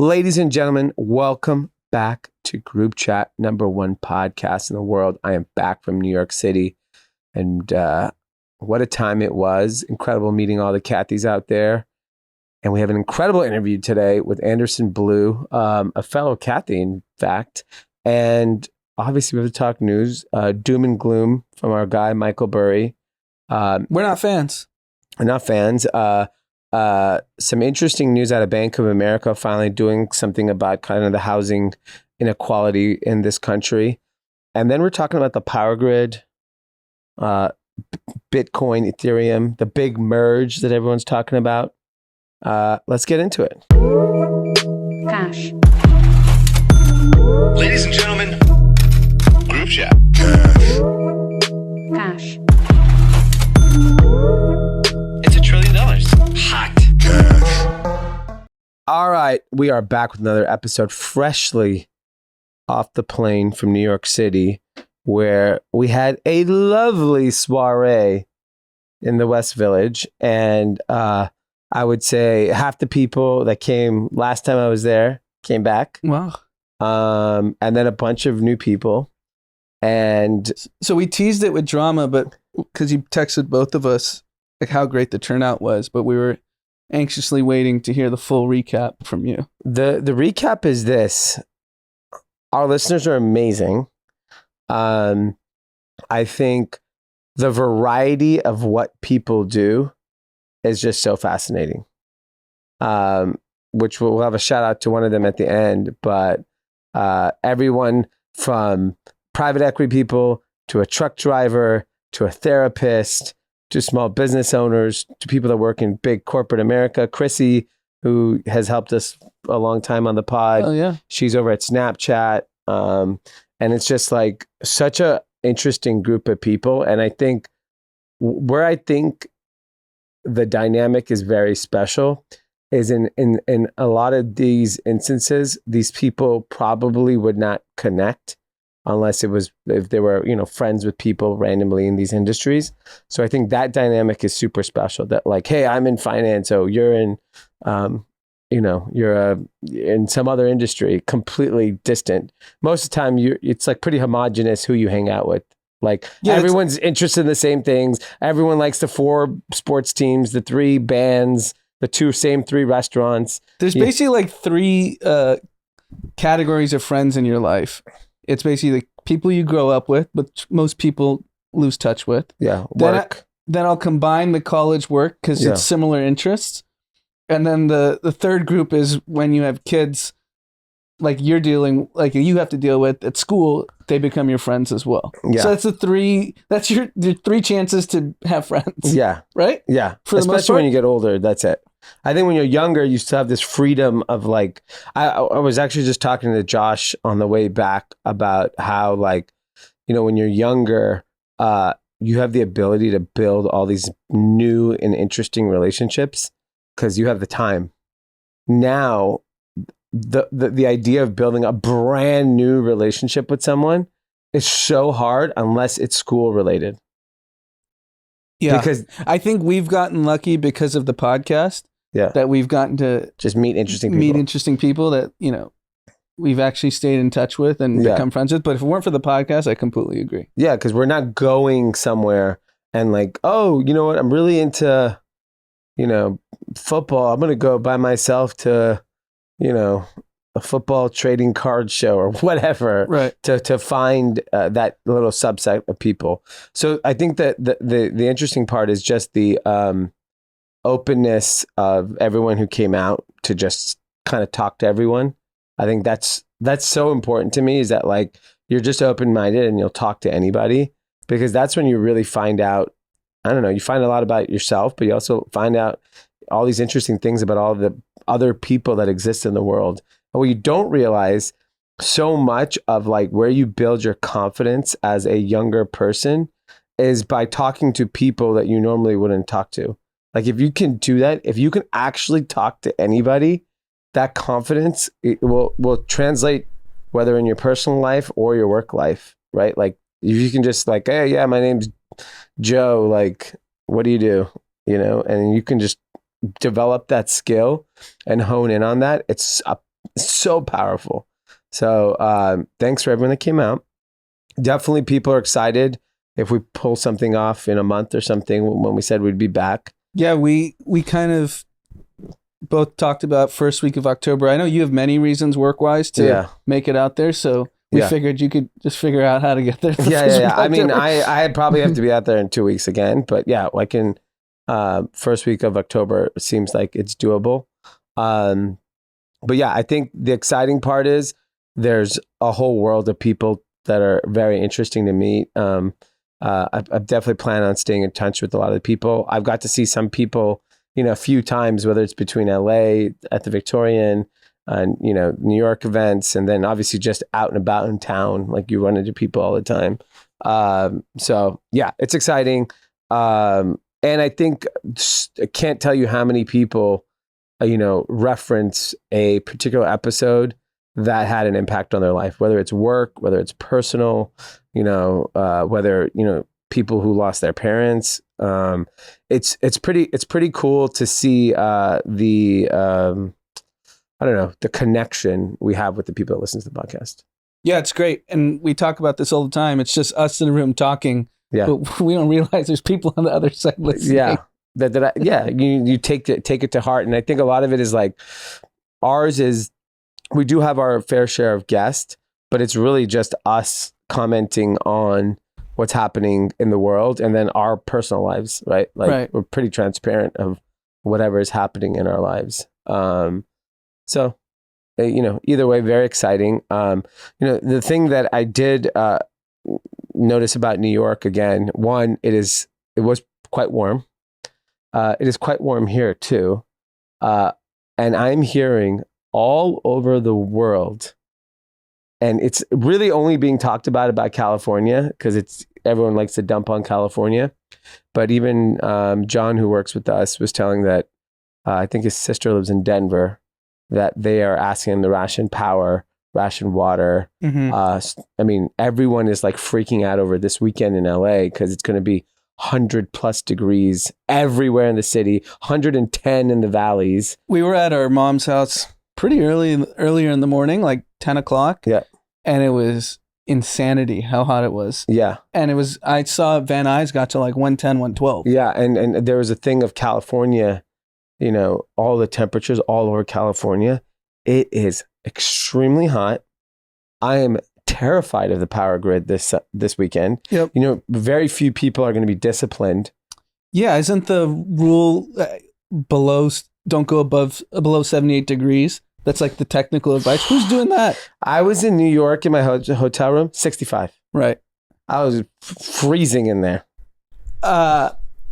Ladies and gentlemen, welcome back to Groupchat, #1 podcast in the world. I am back from New York City, and what a time it was. Incredible meeting all the Cathys out there. And we have an incredible interview today with Anderson Bluu, a fellow Cathy, in fact. And obviously we have to talk news, doom and gloom from our guy, Michael Burry. We're not fans. We're not fans. Some interesting news out of Bank of America, finally doing something about kind of the housing inequality in this country. And then we're talking about the power grid, Bitcoin, Ethereum, the big merge that everyone's talking about. Let's get into it. Cash. Ladies and gentlemen, Groupchat. Cash. It's $1 trillion. Hot. All right, we are back with another episode, freshly off the plane from New York City, where we had a lovely soiree in the West Village. And I would say half the people that came last time I was there came back. Wow. And then a bunch of new people. And So we teased it with drama, but because you texted both of us like how great the turnout was, but we were anxiously waiting to hear the full recap from you. the recap is this. Our listeners are amazing. I think the variety of what people do is just so fascinating. Which we'll have a shout out to one of them at the end, but everyone from private equity people to a truck driver to a therapist to small business owners to people that work in big corporate America. Chrissy, who has helped us a long time on the pod. Oh yeah. She's over at Snapchat. And it's just like such a interesting group of people. And I think where I think the dynamic is very special is in a lot of these instances, these people probably would not connect unless if they were, friends with people randomly in these industries. So I think that dynamic is super special, that like, hey, I'm in finance. Oh, you're in, you're in some other industry, completely distant. Most of the time it's like pretty homogenous who you hang out with. Like everyone's interested in the same things. Everyone likes the 4 sports teams, the 3 bands, the same 3 restaurants. There's basically like 3 categories of friends in your life. It's basically the people you grow up with, but most people lose touch with. Yeah, work. Then I'll combine the college work because it's similar interests. And then the third group is when you have kids, like you have to deal with at school, they become your friends as well. Yeah. So that's your 3 chances to have friends. Yeah. Right? Yeah. For the most Especially part? when you get older, that's it. I think when you're younger, you still have this freedom of like, I was actually just talking to Josh on the way back about how like, when you're younger, you have the ability to build all these new and interesting relationships because you have the time. Now, the idea of building a brand new relationship with someone is so hard unless it's school related. Yeah, because I think we've gotten lucky because of the podcast. Yeah, that we've gotten to just meet interesting people that we've actually stayed in touch with and become friends with. But if it weren't for the podcast, I completely agree. Yeah, because we're not going somewhere and like, oh, you know what? I'm really into, football. I'm gonna go by myself to, a football trading card show or whatever, right? To find that little subset of people. So I think that the interesting part is just the openness of everyone who came out to just kind of talk to everyone. I think that's so important to me, is that like you're just open-minded and you'll talk to anybody, because that's when you really find out, I don't know, you find a lot about yourself, but you also find out all these interesting things about all the other people that exist in the world. And what you don't realize, so much of like where you build your confidence as a younger person is by talking to people that you normally wouldn't talk to. Like if you can do that, if you can actually talk to anybody, that confidence will translate whether in your personal life or your work life, right? Like if you can just like, hey, yeah, my name's Joe. Like, what do you do? And you can just develop that skill and hone in on that. It's so powerful. So thanks for everyone that came out. Definitely people are excited if we pull something off in a month or something when we said we'd be back. Yeah, we kind of both talked about first week of October. I know you have many reasons work-wise to make it out there, so we figured you could just figure out how to get there. Yeah. I mean, I probably have to be out there in 2 weeks again, but yeah, I can. First week of October seems like it's doable. But yeah, I think the exciting part is there's a whole world of people that are very interesting to meet. I've definitely planned on staying in touch with a lot of the people. I've got to see some people, a few times, whether it's between LA at the Victorian and, New York events, and then obviously just out and about in town, like you run into people all the time. So yeah, it's exciting. And I think I can't tell you how many people, reference a particular episode that had an impact on their life, whether it's work, whether it's personal, whether, people who lost their parents. It's pretty cool to see the connection we have with the people that listen to the podcast. Yeah, it's great. And we talk about this all the time. It's just us in a room talking, but we don't realize there's people on the other side listening. Yeah. You take it to heart. And I think a lot of it is like ours is, we do have our fair share of guests, but it's really just us commenting on what's happening in the world and then our personal lives, right? We're pretty transparent of whatever is happening in our lives. So, either way, very exciting. The thing that I did notice about New York again, one, it was quite warm. It is quite warm here too. And I'm hearing all over the world, and it's really only being talked about California because everyone likes to dump on California. But even John, who works with us, was telling that I think his sister lives in Denver, that they are asking him to ration power, ration water. I mean, everyone is like freaking out over this weekend in LA because it's going to be 100+ degrees everywhere in the city, 110 in the valleys. We were at our mom's house pretty earlier in the morning, like 10 o'clock. Yeah. And it was insanity how hot it was. Yeah. And I saw Van Nuys got to like 110, 112. Yeah. And there was a thing of California, all the temperatures all over California. It is extremely hot. I am terrified of the power grid this weekend. Yep. Very few people are going to be disciplined. Yeah. Isn't the rule don't go below 78 degrees? That's like the technical advice. Who's doing that? I was in New York in my hotel room, 65. Right. I was freezing in there.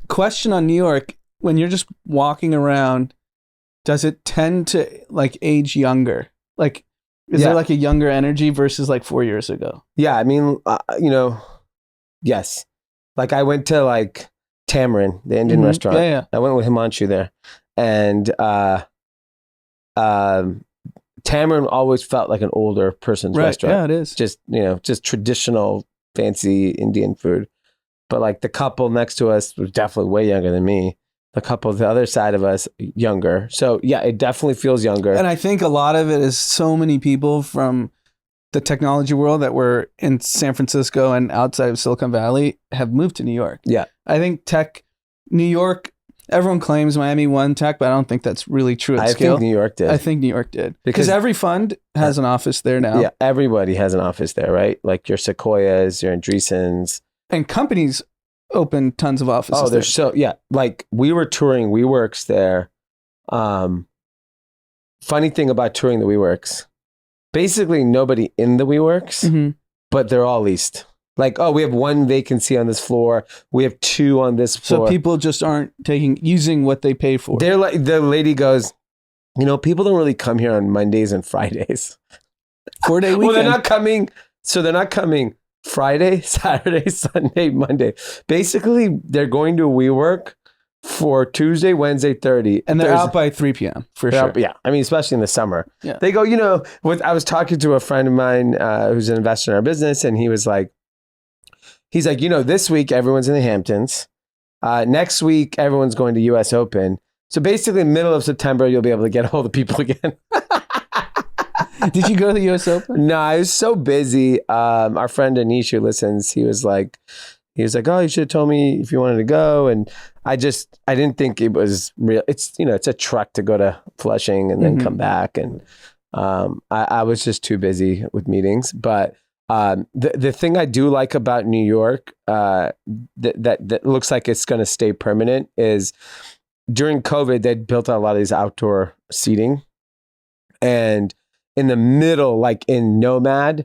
Question on New York. When you're just walking around, does it tend to like age younger? Like, is there like a younger energy versus like 4 years ago? Yeah. I mean, yes. Like I went to like Tamarind, the Indian restaurant. Yeah. I went with Himanshu there. And Tamarind always felt like an older person's restaurant. Yeah, it is. Just traditional fancy Indian food. But like the couple next to us was definitely way younger than me. The couple the other side of us, younger. So yeah, it definitely feels younger. And I think a lot of it is so many people from the technology world that were in San Francisco and outside of Silicon Valley have moved to New York. Yeah. I think New York, everyone claims Miami won tech, but I don't think that's really true at scale. I think New York did. Because every fund has an office there now. Yeah, everybody has an office there, right? Like your Sequoias, your Andreessens. And companies open tons of offices there. Like we were touring WeWorks there. Funny thing about touring the WeWorks, basically nobody in the WeWorks, but they're all leased. Like, we have one vacancy on this floor. We have two on this floor. So people just aren't using what they pay for. They're like, the lady goes, people don't really come here on Mondays and Fridays. 4-day weekend. Well, they're not coming. So they're not coming Friday, Saturday, Sunday, Monday. Basically, they're going to WeWork for Tuesday, Wednesday, 30. And they're out by 3 p.m. for sure. Yeah. I mean, especially in the summer. Yeah. They go, I was talking to a friend of mine who's an investor in our business, and he's like, this week everyone's in the Hamptons. Next week, everyone's going to US Open. So basically, middle of September, you'll be able to get a hold of people again. Did you go to the U.S. Open? No, I was so busy. Our friend Anish who listens, he was like, oh, you should have told me if you wanted to go. And I didn't think it was real. It's, it's a trek to go to Flushing and then come back. And I was just too busy with meetings. But the thing I do like about New York that looks like it's going to stay permanent is during COVID, they'd built a lot of these outdoor seating. And in the middle, like in Nomad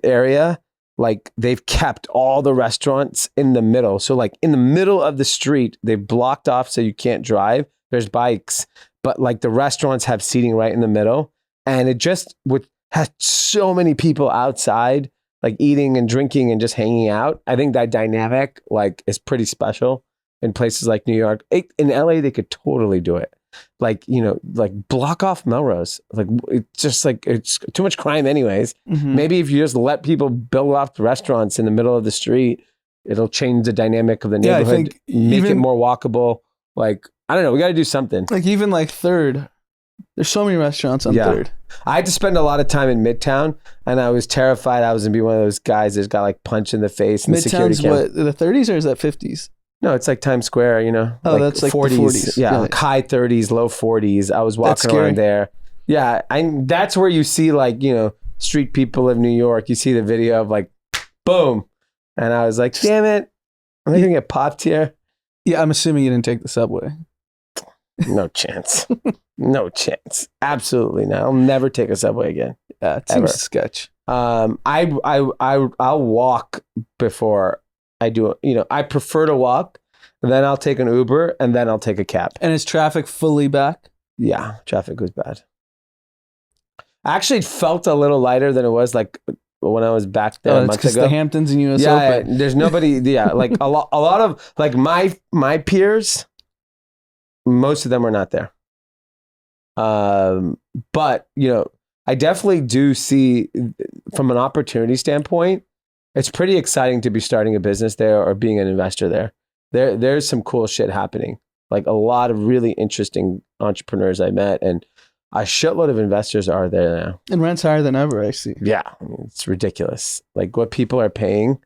area, like they've kept all the restaurants in the middle. So like in the middle of the street, they've blocked off so you can't drive. There's bikes, but like the restaurants have seating right in the middle. And it just has so many people outside, like eating and drinking and just hanging out. I think that dynamic like is pretty special in places like New York. In LA, they could totally do it. Like, like block off Melrose. Like it's just like, it's too much crime anyways. Maybe if you just let people build off the restaurants in the middle of the street, it'll change the dynamic of the neighborhood, make it more walkable. Like, I don't know, we got to do something. Like even like Third, there's so many restaurants on Third. I had to spend a lot of time in Midtown and I was terrified I was going to be one of those guys that got like punched in the face. In Midtown's the what, the 30s or is that 50s? No, it's like Times Square, Oh, that's like 40s. The 40s. Yeah, like high 30s, low 40s. I was walking around there. Yeah, that's where you see like, street people of New York. You see the video of like, boom. And I was like, damn it. Am I going to get popped here? Yeah, I'm assuming you didn't take the subway. No chance. No chance. Absolutely not. I'll never take a subway again. Yeah, it seems sketch. I'll walk before I do it. I prefer to walk, and then I'll take an Uber, and then I'll take a cab. And is traffic fully back? Yeah, traffic was bad. Actually, it felt a little lighter than it was like when I was back there a month ago. The Hamptons and US Open. Yeah, there's nobody. Yeah, like a lot of like my peers, most of them are not there. But I definitely do see from an opportunity standpoint, it's pretty exciting to be starting a business there or being an investor there. There's some cool shit happening. Like a lot of really interesting entrepreneurs I met, and a shitload of investors are there now. And rent's higher than ever, I see. Yeah, it's ridiculous. Like what people are paying.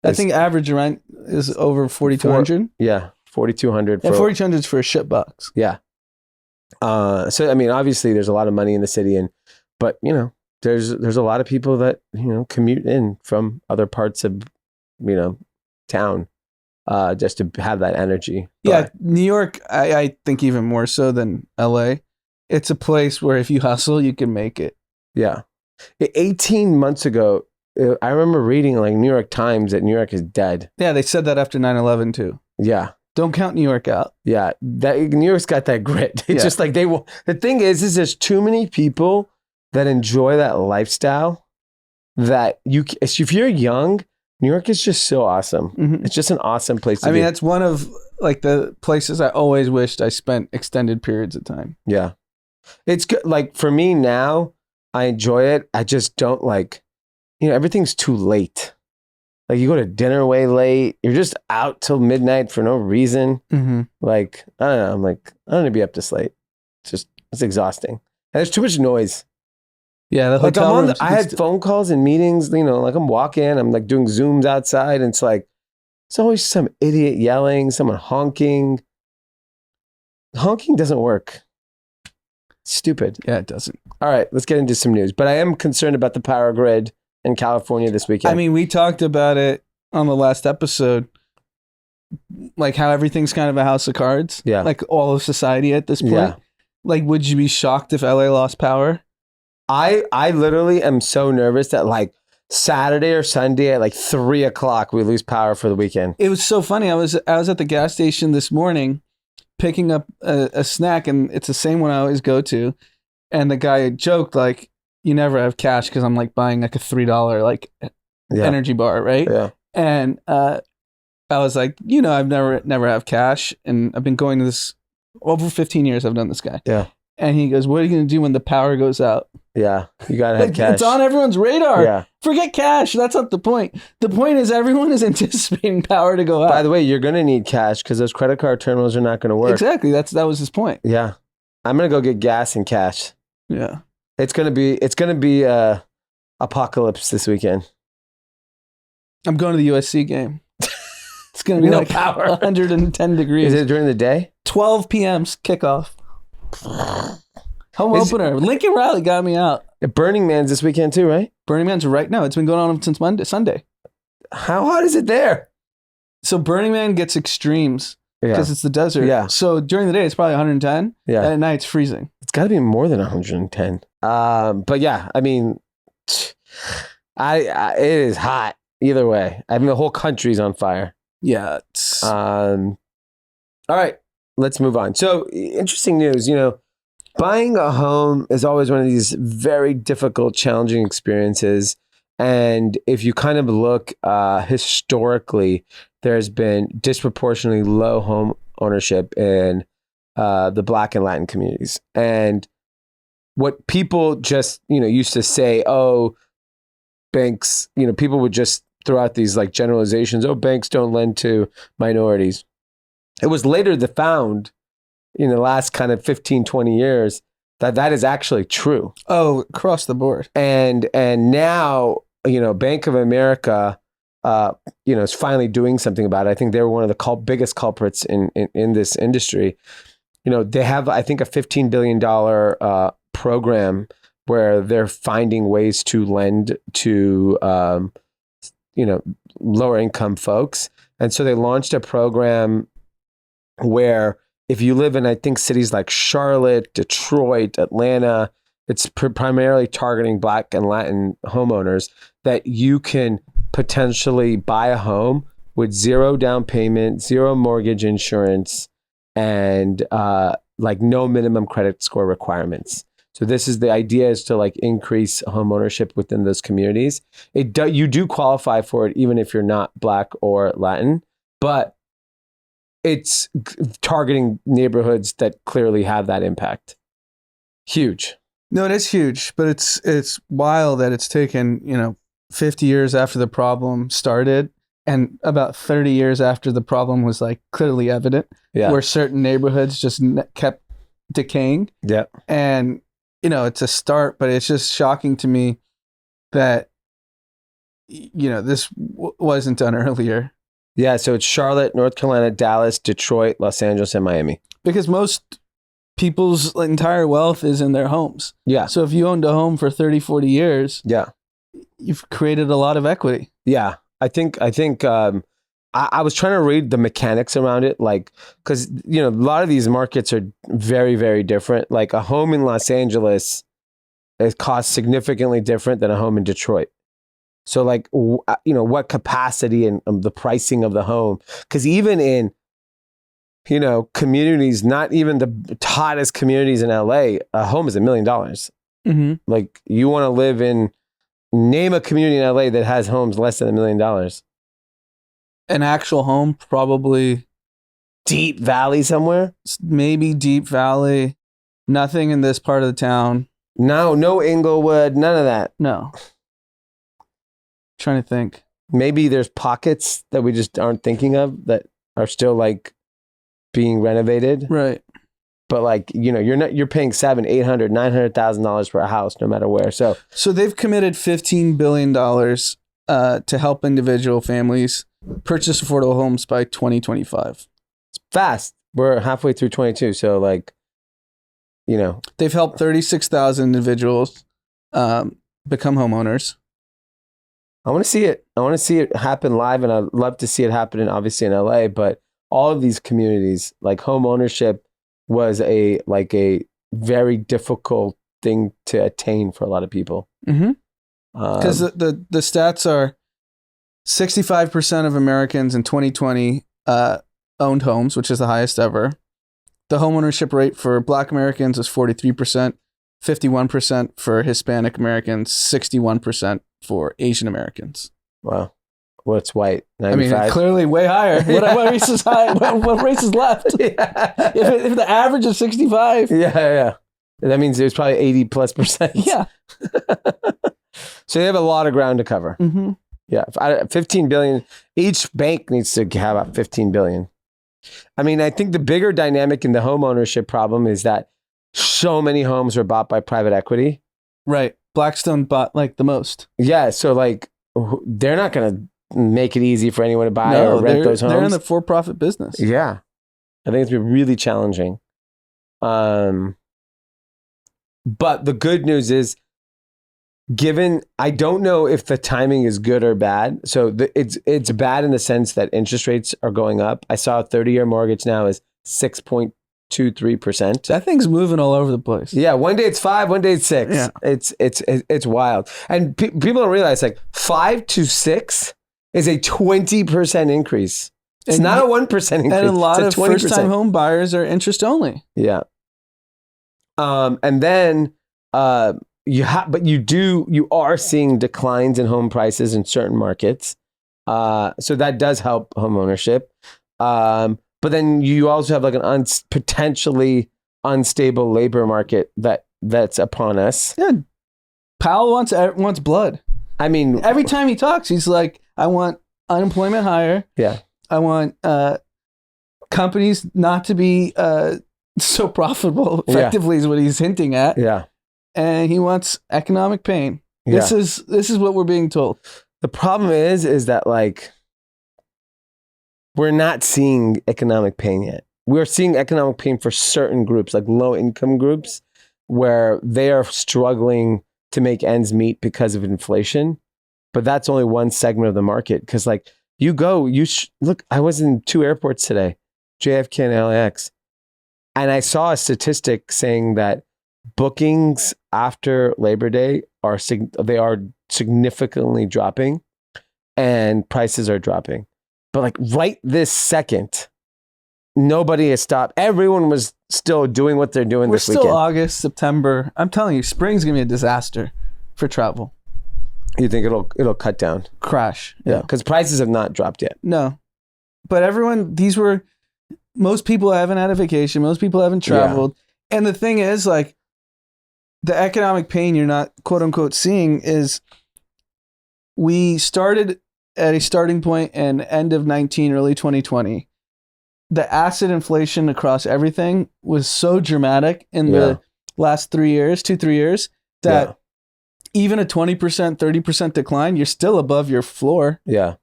I think average rent is over 4,200. Yeah, 4,200. Yeah, 4,200 is for a shit box. Yeah. So I mean, obviously, there's a lot of money in the city, but there's a lot of people that commute in from other parts of town just to have that energy. Yeah, New York, I think even more so than LA. It's a place where if you hustle, you can make it. Yeah. 18 months ago, I remember reading like New York Times that New York is dead. Yeah, they said that after 9/11 too. Yeah. Don't count New York out. Yeah, New York's got that grit. It's just like the thing is there's too many people that enjoy that lifestyle that if you're young, New York is just so awesome. Mm-hmm. It's just an awesome place to be. I mean, that's one of like the places I always wished I spent extended periods of time. Yeah. It's good. Like for me now, I enjoy it. I just don't like, everything's too late. Like you go to dinner way late. You're just out till midnight for no reason. Mm-hmm. Like, I don't know. I'm like, I don't want to be up this late. It's exhausting. And there's too much noise. Yeah. The like hotel I had phone calls and meetings, like I'm walking, I'm like doing Zooms outside. And it's like, it's always some idiot yelling, someone honking. Honking doesn't work. Stupid. Yeah, it doesn't. All right, let's get into some news. But I am concerned about the power grid in California this weekend. I mean, we talked about it on the last episode, like how everything's kind of a house of cards. Yeah. Like all of society at this point. Yeah. Like, would you be shocked if LA lost power? I literally am so nervous that like Saturday or Sunday at like 3:00 we lose power for the weekend. It was so funny. I was at the gas station this morning picking up a snack, and it's the same one I always go to. And the guy joked like, "You never have cash," because I'm like buying like a $3 like energy bar, right? Yeah. And I was like, I've never have cash, and I've been going to this over 15 years. I've done this guy. Yeah. And he goes, "What are you going to do when the power goes out?" Yeah, you gotta have cash. It's on everyone's radar. Yeah. Forget cash. That's not the point. The point is everyone is anticipating power to go out. By the way, you're gonna need cash because those credit card terminals are not gonna work. Exactly. That was his point. Yeah. I'm gonna go get gas and cash. Yeah. It's gonna be apocalypse this weekend. I'm going to the USC game. It's going to be No like power. 110 degrees. Is it during the day? 12 p.m. kickoff. Home opener. Lincoln Riley got me out. Burning Man's this weekend too, right? Burning Man's right now. It's been going on since Sunday. How hot is it there? So Burning Man gets extremes because it's the desert. Yeah. So during the day, it's probably 110. Yeah. And at night, it's freezing. It's got to be more than 110. But yeah, I mean, it is hot either way. I mean, the whole country's on fire. Yeah. All right, let's move on. So interesting news, buying a home is always one of these very difficult, challenging experiences. And if you kind of look historically, there's been disproportionately low home ownership in the Black and Latin communities. And what people just, used to say, oh, banks, people would just throw out these like generalizations. Oh, banks don't lend to minorities. It was later found in the last kind of 15, 20 years that is actually true. Oh, across the board. And now, Bank of America, is finally doing something about it. I think they were one of the biggest culprits in this industry. They have, I think, a $15 billion program where they're finding ways to lend to, lower income folks. And so they launched a program where if you live in, I think, cities like Charlotte, Detroit, Atlanta, it's primarily targeting Black and Latin homeowners, that you can potentially buy a home with zero down payment, zero mortgage insurance, and no minimum credit score requirements. So this is the idea, is to increase home ownership within those communities. You do qualify for it even if you're not Black or Latin, but it's targeting neighborhoods that clearly have that impact. Huge. No, it is huge, but it's wild that it's taken, 50 years after the problem started and about 30 years after the problem was clearly evident, where certain neighborhoods just kept decaying. Yeah. And, it's a start, but it's just shocking to me that, this wasn't done earlier. Yeah. So it's Charlotte, North Carolina, Dallas, Detroit, Los Angeles, and Miami. Because most people's entire wealth is in their homes. Yeah. So if you owned a home for 30, 40 years, you've created a lot of equity. Yeah. I think I was trying to read the mechanics around it, because, a lot of these markets are very, very different. Like a home in Los Angeles, it costs significantly different than a home in Detroit. So what capacity and the pricing of the home, because even in, communities, not even the hottest communities in LA, a home is $1 million. Mm-hmm. You want to live in, name a community in LA that has homes less than $1 million. An actual home, probably Deep Valley somewhere. Maybe Deep Valley. Nothing in this part of the town. No Inglewood, none of that. No. Trying to think. Maybe there's pockets that we just aren't thinking of that are still being renovated. Right. But you're paying $700,000, $800,000, $900,000 for a house no matter where. So they've committed $15 billion to help individual families purchase affordable homes by 2025. It's fast. We're halfway through 22. So they've helped 36,000 individuals become homeowners. I want to see it. I want to see it happen live, and I'd love to see it happen obviously in LA, but all of these communities, home ownership was a very difficult thing to attain for a lot of people. Mm-hmm. Because the stats are 65% of Americans in 2020 owned homes, which is the highest ever. The home ownership rate for Black Americans is 43%, 51% for Hispanic Americans, 61% for Asian Americans. Wow. What's white? 95? I mean, clearly way higher. What race is high? What race is left? Yeah. If the average is 65. Yeah. That means there's probably 80+%. Yeah. So they have a lot of ground to cover. Mm-hmm. Yeah. 15 billion. Each bank needs to have about 15 billion. I mean, I think the bigger dynamic in the home ownership problem is that so many homes are bought by private equity. Right. Blackstone bought like the most. Yeah, so like they're not going to make it easy for anyone to buy or rent those homes. They're in the for-profit business. Yeah. I think it's been really challenging. But the good news is, I don't know if the timing is good or bad. So it's bad in the sense that interest rates are going up. I saw a 30-year mortgage now is 6.23%. That thing's moving all over the place. Yeah, one day it's 5, one day it's 6. Yeah. It's wild. And people don't realize like 5 to 6 is a 20% increase. It's not a 1% increase. And a lot it's of first-time home buyers are interest only. Yeah. And then you are seeing declines in home prices in certain markets. So that does help home ownership. But then you also have like an potentially unstable labor market that's upon us. Yeah. Powell wants blood. I mean, every time he talks, he's like, I want unemployment higher. Yeah. I want companies not to be so profitable effectively is what he's hinting at. Yeah. And he wants economic pain. Yeah. This is what we're being told. The problem is that like we're not seeing economic pain yet. We're seeing economic pain for certain groups, like low income groups, where they are struggling to make ends meet because of inflation. But that's only one segment of the market. Because like look, I was in 2 airports today, JFK and LAX, and I saw a statistic saying that bookings after Labor Day are significantly dropping, and prices are dropping. But like right this second, nobody has stopped. Everyone was still doing what they're doing this weekend. We're still August, September. I'm telling you, spring's gonna be a disaster for travel. You think it'll cut down? Crash. Yeah, because prices have not dropped yet. No, but most people haven't had a vacation. Most people haven't traveled. Yeah. And the thing is, like, the economic pain you're not quote unquote seeing is we started at a starting point in end of 19, early 2020. The acid inflation across everything was so dramatic in the last 3 years, 2-3 years, that even a 20%, 30% decline, you're still above your floor. Yeah.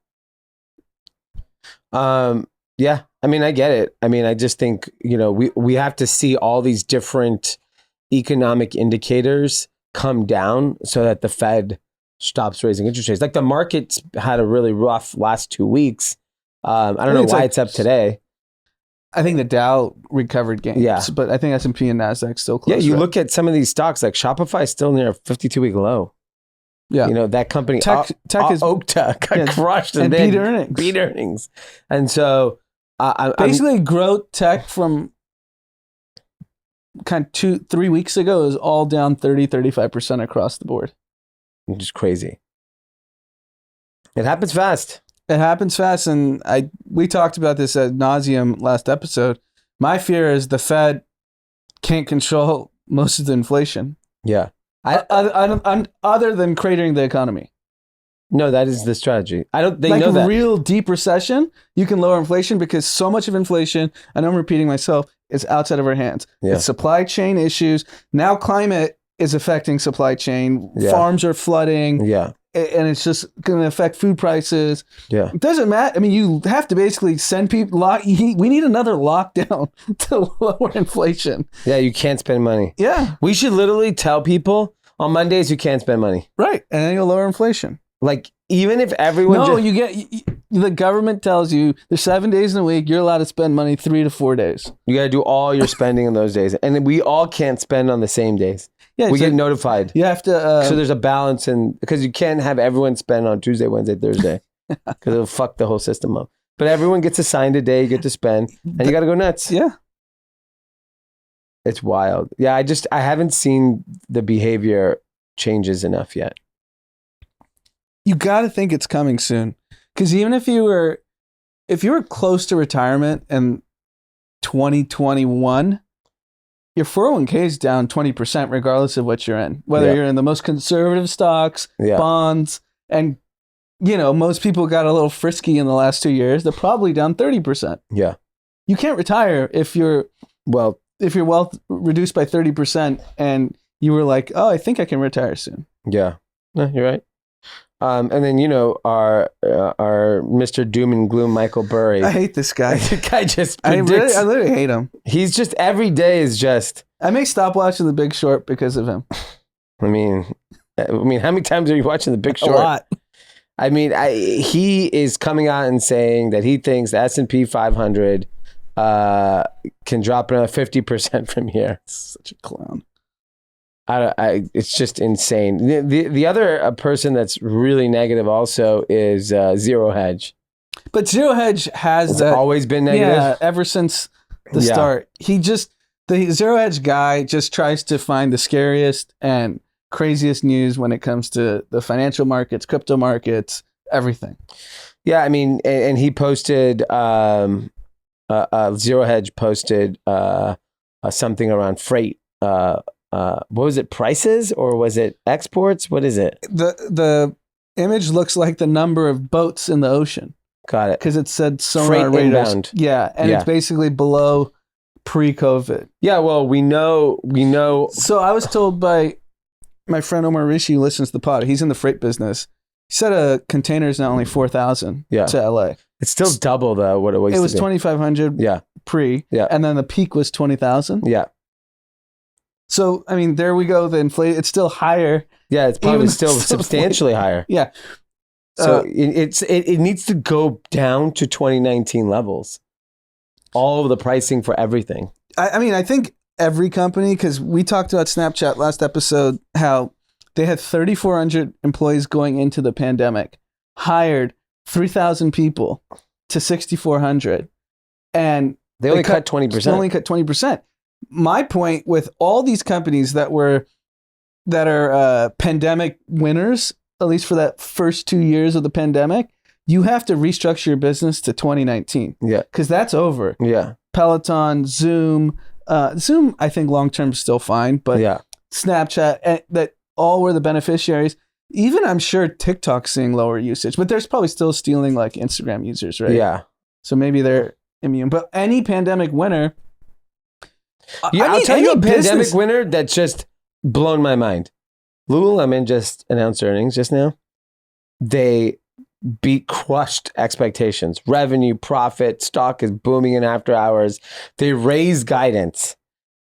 Yeah. I mean, I get it. I mean, I just think, we have to see all these different economic indicators come down so that the Fed stops raising interest rates. Like the market's had a really rough last 2 weeks. I don't know why it's up today. I think the Dow recovered gains, but I think S&P and NASDAQ still close. Yeah, you look at some of these stocks, like Shopify is still near a 52-week low. Yeah. That company, tech is Okta, got crushed and then beat earnings. And so basically growth tech from kind of 2-3 weeks ago is all down 30-35% across the board. Which is crazy. It happens fast. It happens fast, and we talked about this ad nauseum last episode. My fear is the Fed can't control most of the inflation. Yeah. Other than cratering the economy. No, that is the strategy. They like know that. A real deep recession, you can lower inflation because so much of inflation, and I'm repeating myself, is outside of our hands. Yeah. It's supply chain issues. Now climate is affecting supply chain. Yeah. Farms are flooding. Yeah. And it's just going to affect food prices. Yeah. It doesn't matter. I mean, you have to basically send people. We need another lockdown to lower inflation. Yeah, you can't spend money. Yeah. We should literally tell people on Mondays you can't spend money. Right. And then you'll lower inflation. Like, even if everyone... No, the government tells you there's 7 days in a week, you're allowed to spend money 3 to 4 days. You got to do all your spending on those days. And we all can't spend on the same days. Yeah, we get notified. You have to... so there's a balance, because you can't have everyone spend on Tuesday, Wednesday, Thursday, because it'll fuck the whole system up. But everyone gets assigned a day, you get to spend, and you got to go nuts. Yeah. It's wild. Yeah, I haven't seen the behavior changes enough yet. You got to think it's coming soon. Because even if you were close to retirement in 2021, your 401k is down 20% regardless of what you're in. Whether you're in the most conservative stocks, bonds, and most people got a little frisky in the last 2 years. They're probably down 30%. Yeah. You can't retire if your wealth reduced by 30% and you were like, oh, I think I can retire soon. Yeah, no, you're right. And then our Mr. Doom and Gloom Michael Burry. I hate this guy. The guy just I predicts. literally hate him. He's just every day is just. I may stop watching The Big Short because of him. I mean, how many times are you watching The Big Short? A lot. I mean, he is coming out and saying that he thinks the S&P 500 can drop another 50% from here. Such a clown. It's just insane. The other person that's really negative also is Zero Hedge. But Zero Hedge has always been negative. Yeah, ever since the start. The Zero Hedge guy just tries to find the scariest and craziest news when it comes to the financial markets, crypto markets, everything. Yeah, I mean, and he posted Zero Hedge posted something around freight. What was it? Prices or was it exports? What is it? The image looks like the number of boats in the ocean. Got it. Because it said sonar freight radars. Inbound. Yeah, and it's basically below pre-COVID. Yeah, well, we know. So I was told by my friend Omar Rishi, who listens to the pod. He's in the freight business. He said a container is now only 4,000 to LA. It's still double though what it was. It was 2,500 pre. Yeah, and then the peak was 20,000. Yeah. So, I mean, there we go. The inflation, it's still higher. Yeah, it's probably still substantially higher. Yeah. So it needs to go down to 2019 levels. All of the pricing for everything. I mean, I think every company, because we talked about Snapchat last episode, how they had 3,400 employees going into the pandemic, hired 3,000 people to 6,400. And they only cut 20%. They only cut 20%. My point with all these companies that are pandemic winners, at least for that first 2 years of the pandemic, you have to restructure your business to 2019. Yeah. Because that's over. Yeah. Peloton, Zoom, I think long-term is still fine, but Snapchat, that all were the beneficiaries. Even I'm sure TikTok's seeing lower usage, but there's probably still stealing like Instagram users, right? Yeah. So maybe they're immune. But any pandemic winner... I'll tell you a pandemic winner that's just blown my mind. Lululemon just announced earnings just now. They crushed expectations. Revenue, profit, stock is booming in after hours. They raised guidance.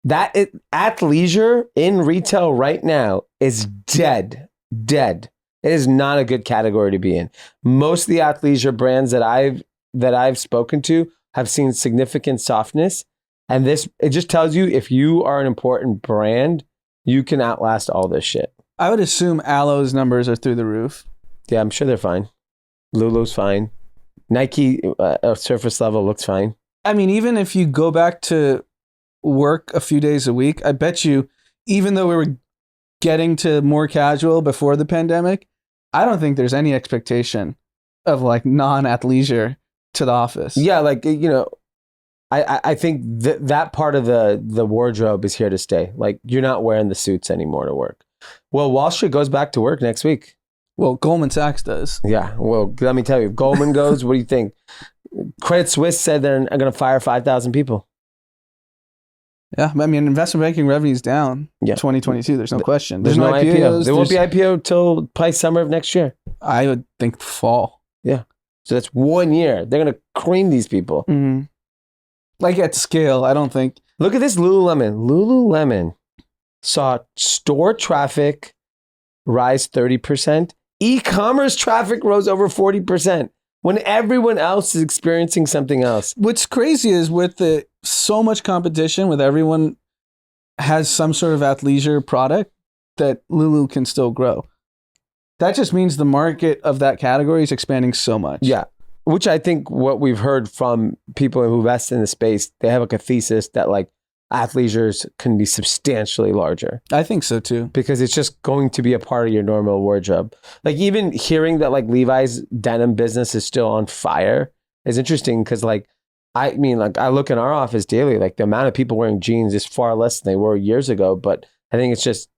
Athleisure in retail right now is dead. Dead. It is not a good category to be in. Most of the athleisure brands that I've spoken to have seen significant softness. And it just tells you if you are an important brand, you can outlast all this shit. I would assume Aloe's numbers are through the roof. Yeah, I'm sure they're fine. Lulu's fine. Nike surface level looks fine. I mean, even if you go back to work a few days a week, I bet you, even though we were getting to more casual before the pandemic, I don't think there's any expectation of like non-athleisure to the office. Yeah, like, I think that part of the wardrobe is here to stay. Like, you're not wearing the suits anymore to work. Well, Wall Street goes back to work next week. Well, Goldman Sachs does. Yeah. Well, let me tell you, if Goldman goes, what do you think? Credit Suisse said they're going to fire 5,000 people. Yeah. I mean, investment banking revenue's down. Yeah. 2022. There's no question. There's no IPO. There won't be IPO till probably summer of next year. I would think fall. Yeah. So that's 1 year. They're going to cream these people. Mm-hmm. Like at scale, I don't think. Look at this Lululemon. Lululemon saw store traffic rise 30%. E-commerce traffic rose over 40% when everyone else is experiencing something else. What's crazy is with so much competition, with everyone has some sort of athleisure product, that Lulu can still grow. That just means the market of that category is expanding so much. Yeah. Which I think what we've heard from people who invest in the space, they have like a thesis that like athleisures can be substantially larger. I think so too. Because it's just going to be a part of your normal wardrobe. Like even hearing that like Levi's denim business is still on fire is interesting because like, I mean, like I look in our office daily, like the amount of people wearing jeans is far less than they were years ago. But I think it's just,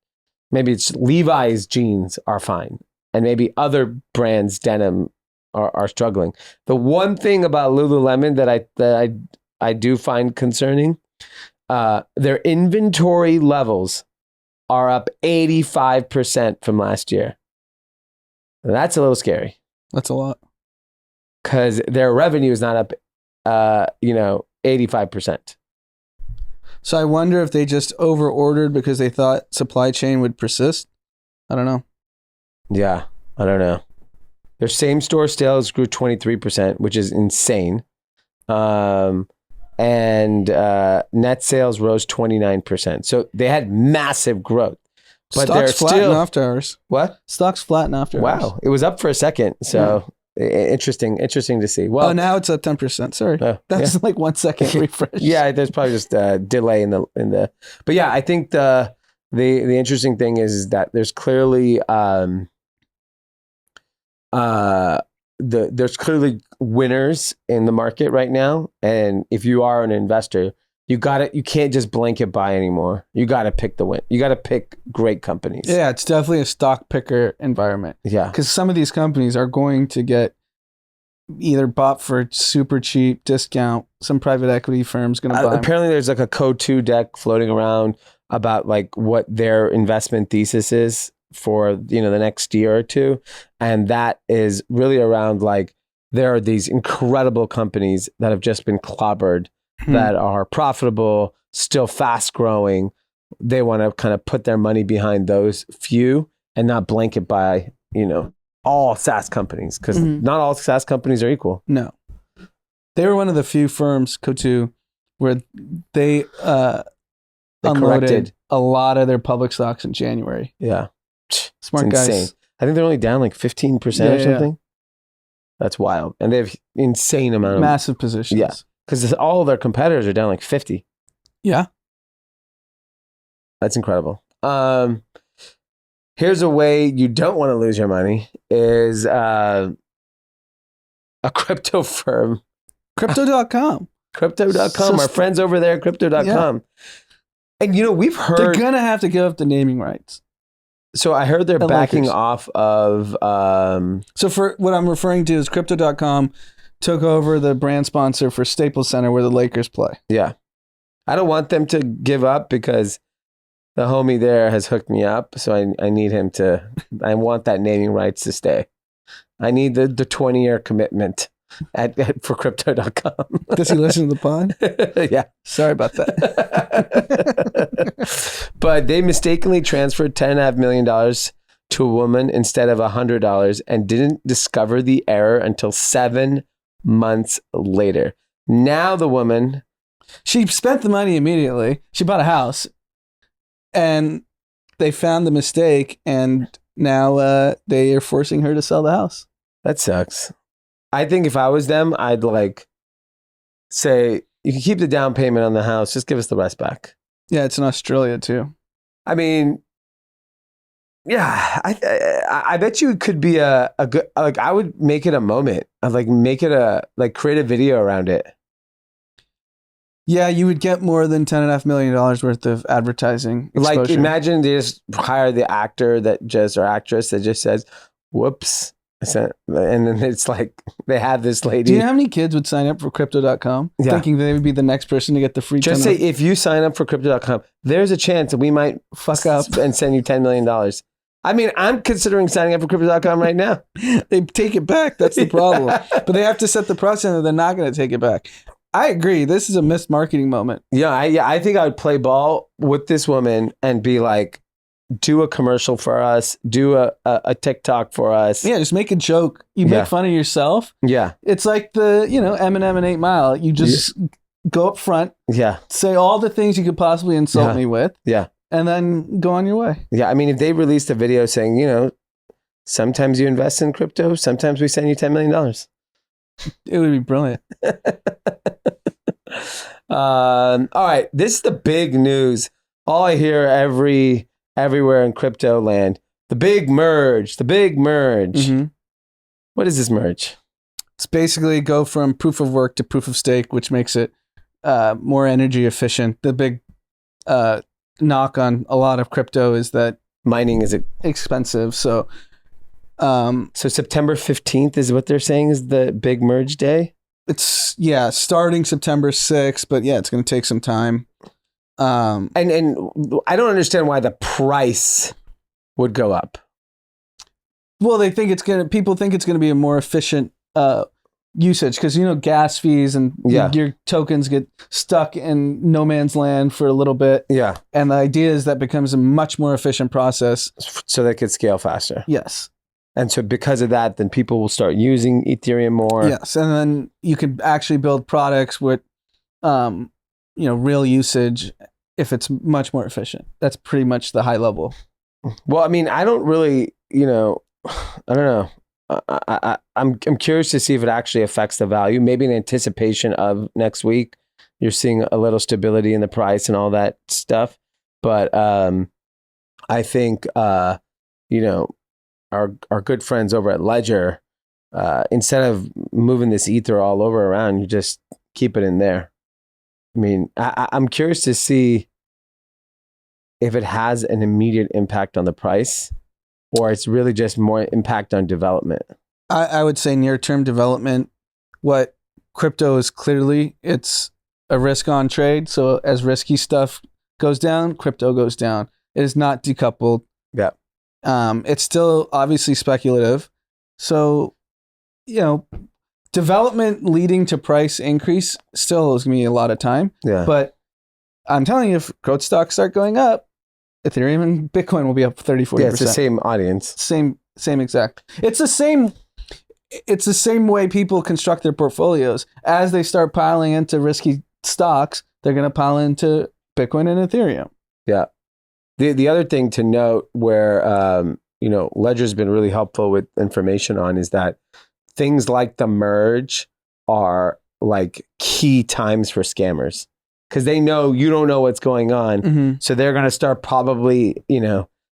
maybe it's Levi's jeans are fine. And maybe other brands' denim are struggling. The one thing about Lululemon that I do find concerning, their inventory levels are up 85% from last year. That's a little scary That's a lot. because their revenue is not up, 85%. So I wonder if they just over-ordered because they thought supply chain would persist. I don't know. Yeah, I don't know. Their same store sales grew 23%, which is insane. And net sales rose 29%. So they had massive growth. But Stock's they're flat in still after hours. what? Stock's flat in after hours. Wow, it was up for a second. So interesting to see. Well, now it's at 10%. Sorry, that's like 1 second refresh. yeah, there's probably just a delay in the. But yeah, I think the interesting thing is that there's clearly there's clearly winners in the market right now, and if you are an investor, you can't just blanket buy anymore. You got to pick the win. You got to pick great companies. Yeah, it's definitely a stock picker environment. Yeah, because some of these companies are going to get either bought for super cheap discount. Some private equity firm's going to buy. Apparently, there's like a Code2 deck floating around about like what their investment thesis is for the next year or two, and that is really around like there are these incredible companies that have just been clobbered that are profitable, still fast growing. They want to kind of put their money behind those few and not blanket buy all SaaS companies, because not all SaaS companies are equal. No, they were one of the few firms, Code2, where they unloaded corrected a lot of their public stocks in January. Yeah. Smart It's insane. guys. I think they're only down like 15% or something. That's wild. And they have insane amount of massive positions. Yeah. Because all of their competitors are down like 50. Yeah. That's incredible. Here's a way you don't want to lose your money is a crypto firm. Crypto.com. Crypto.com. Our friends over there at Crypto.com. And we've heard they're going to have to give up the naming rights. So I heard they're backing off of... So for what I'm referring to is Crypto.com took over the brand sponsor for Staples Center where the Lakers play. Yeah. I don't want them to give up because the homie there has hooked me up. So I need him to... I want that naming rights to stay. I need the 20-year commitment for Crypto.com. Does he listen to the pod? Yeah. Sorry about that. But they mistakenly transferred $10.5 million to a woman instead of $100 and didn't discover the error until 7 months later. Now the woman... She spent the money immediately. She bought a house and they found the mistake and now they are forcing her to sell the house. That sucks. I think if I was them, I'd like say, you can keep the down payment on the house. Just give us the rest back. Yeah, it's in Australia too. I mean, yeah, I bet you it could be a good, like I would make it a moment. I'd like make it create a video around it. Yeah, you would get more than $10.5 million worth of advertising exposure. Like imagine they just hire the actor or actress that just says, whoops. And then it's like they have this lady. Do you know how many kids would sign up for Crypto.com thinking they would be the next person to get the free? Just say if you sign up for Crypto.com, there's a chance that we might fuck up and send you $10 million. I mean, I'm considering signing up for Crypto.com right now. They take it back. That's the problem. But they have to set the precedent that they're not going to take it back. I agree. This is a missed marketing moment. Yeah, I think I would play ball with this woman and be like, do a commercial for us, do a TikTok for us. Yeah, just make a joke. You make fun of yourself. Yeah. It's like the, Eminem and 8 Mile. You just go up front. Yeah. Say all the things you could possibly insult me with. Yeah. And then go on your way. Yeah. I mean, if they released a video saying, sometimes you invest in crypto, sometimes we send you $10 million. It would be brilliant. All right. This is the big news. All I hear everywhere in crypto land. The big merge. Mm-hmm. What is this merge? It's basically go from proof of work to proof of stake, which makes it more energy efficient. The big knock on a lot of crypto is that mining is expensive. So September 15th is what they're saying is the big merge day. It's starting September 6th, but it's going to take some time. And I don't understand why the price would go up. Well, people think it's gonna be a more efficient usage because gas fees and your tokens get stuck in no man's land for a little bit. Yeah. And the idea is that becomes a much more efficient process. So they could scale faster. Yes. And so because of that, then people will start using Ethereum more. Yes. And then you could actually build products with, real usage if it's much more efficient. That's pretty much the high level. Well, I mean, I don't really, I don't know. I'm curious to see if it actually affects the value. Maybe in anticipation of next week, you're seeing a little stability in the price and all that stuff. But I think our good friends over at Ledger, instead of moving this ether all over around, you just keep it in there. I mean, I'm curious to see if it has an immediate impact on the price, or it's really just more impact on development. I would say near-term development. What crypto is clearly, it's a risk-on trade. So as risky stuff goes down, crypto goes down. It is not decoupled. Yeah. It's still obviously speculative. So, development leading to price increase still is going to be a lot of time. Yeah. But I'm telling you, if growth stocks start going up, Ethereum and Bitcoin will be up 30-40%. Yeah, it's the same audience. Same exact. It's the same way people construct their portfolios. As they start piling into risky stocks, they're going to pile into Bitcoin and Ethereum. Yeah. The other thing to note where Ledger's been really helpful with information on is that things like the merge are like key times for scammers. Because they know you don't know what's going on. Mm-hmm. So they're going to start probably,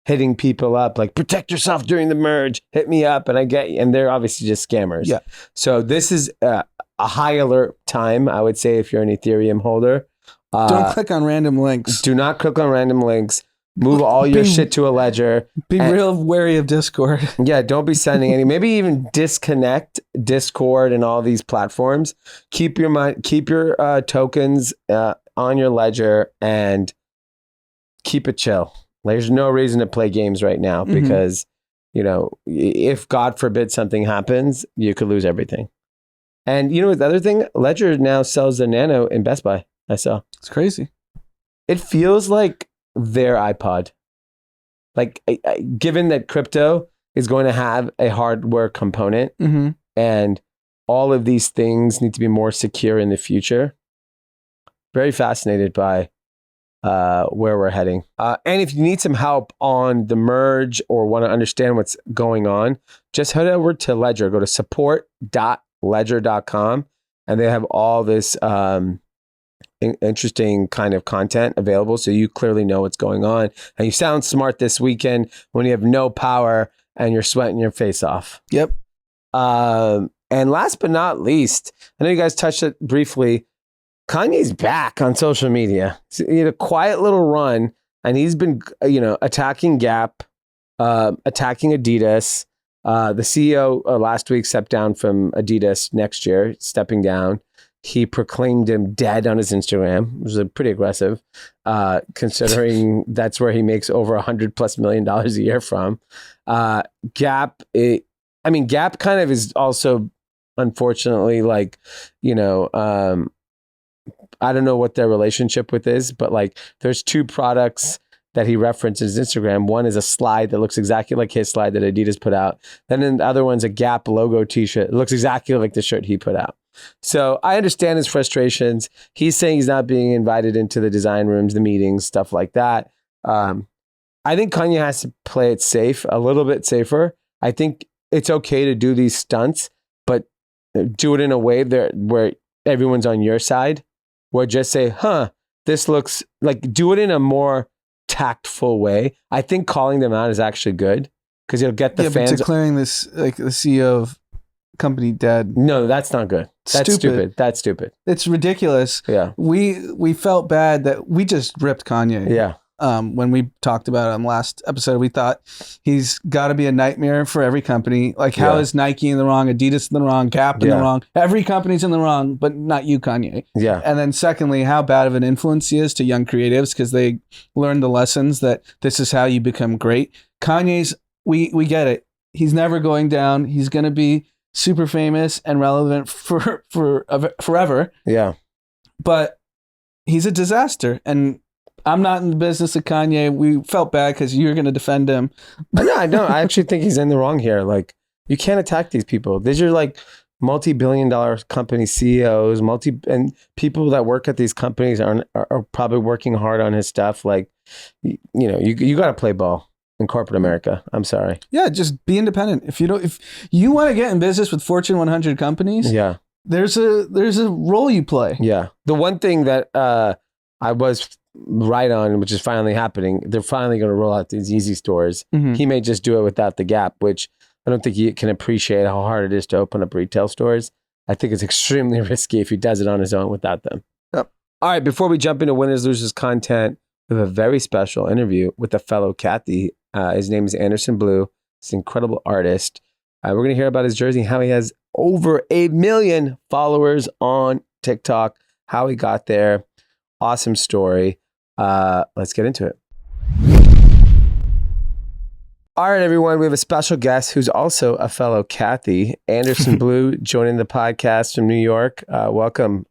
hitting people up like, protect yourself during the merge, hit me up and I get you. And they're obviously just scammers. Yeah. So this is a high alert time, I would say, if you're an Ethereum holder. Don't click on random links. Do not click on random links. Move all your shit to a Ledger. Be real wary of Discord. Yeah, don't be sending any. Maybe even disconnect Discord and all these platforms. Keep your tokens on your Ledger and keep it chill. There's no reason to play games right now because, if God forbid something happens, you could lose everything. And the other thing, Ledger now sells the Nano in Best Buy. I saw. It's crazy. It feels like their iPod. Like, given that crypto is going to have a hardware component and all of these things need to be more secure in the future. Very fascinated by where we're heading. And if you need some help on the merge or want to understand what's going on, just head over to Ledger. Go to support.ledger.com and they have all this interesting kind of content available. So you clearly know what's going on. And you sound smart this weekend when you have no power and you're sweating your face off. Yep. And last but not least, I know you guys touched it briefly. Kanye's back on social media. He had a quiet little run, and he's been, attacking Gap, attacking Adidas. The CEO last week stepped down from Adidas next year, stepping down. He proclaimed him dead on his Instagram, which was pretty aggressive, considering that's where he makes over $100+ million a year from. Gap, Gap kind of is also, unfortunately, like, I don't know what their relationship with is, but like there's two products that he references Instagram. One is a slide that looks exactly like his slide that Adidas put out. Then the other one's a Gap logo t-shirt. It looks exactly like the shirt he put out. So I understand his frustrations. He's saying he's not being invited into the design rooms, the meetings, stuff like that. I think Kanye has to play it safe, a little bit safer. I think it's okay to do these stunts, but do it in a way where everyone's on your side. Where just say, this looks like, do it in a more tactful way. I think calling them out is actually good because you'll get the fans. But declaring this, like the CEO of company dead. No, that's not good. That's stupid. That's stupid. It's ridiculous. Yeah. We felt bad that we just ripped Kanye. Yeah. when we talked about him last episode. We thought he's got to be a nightmare for every company. Like, how is Nike in the wrong, Adidas in the wrong, Gap in the wrong? Every company's in the wrong, but not you, Kanye. Yeah. And then secondly, how bad of an influence he is to young creatives because they learn the lessons that this is how you become great. Kanye's, we get it. He's never going down. He's going to be super famous and relevant for forever. Yeah. But he's a disaster. And I'm not in the business of Kanye. We felt bad because you're going to defend him. I know. I actually think he's in the wrong here. Like, you can't attack these people. These are like multi-billion-dollar company CEOs, and people that work at these companies are probably working hard on his stuff. Like, you got to play ball in corporate America. I'm sorry. Yeah, just be independent. If you want to get in business with Fortune 100 companies, there's a role you play. Yeah. The one thing that I was right on, which is finally happening, they're finally going to roll out these YEEZY stores. Mm-hmm. He may just do it without the Gap, which I don't think you can appreciate how hard it is to open up retail stores. I think it's extremely risky if he does it on his own without them. Yep. All right, before we jump into winners, losers content, we have a very special interview with a fellow Cathy. His name is Anderson Bluu. He's an incredible artist. We're going to hear about his jersey, how he has over 8 million followers on TikTok, how he got there. Awesome story. Let's get into it. All right, everyone. We have a special guest who's also a fellow Cathy, Anderson Bluu, joining the podcast from New York. Welcome.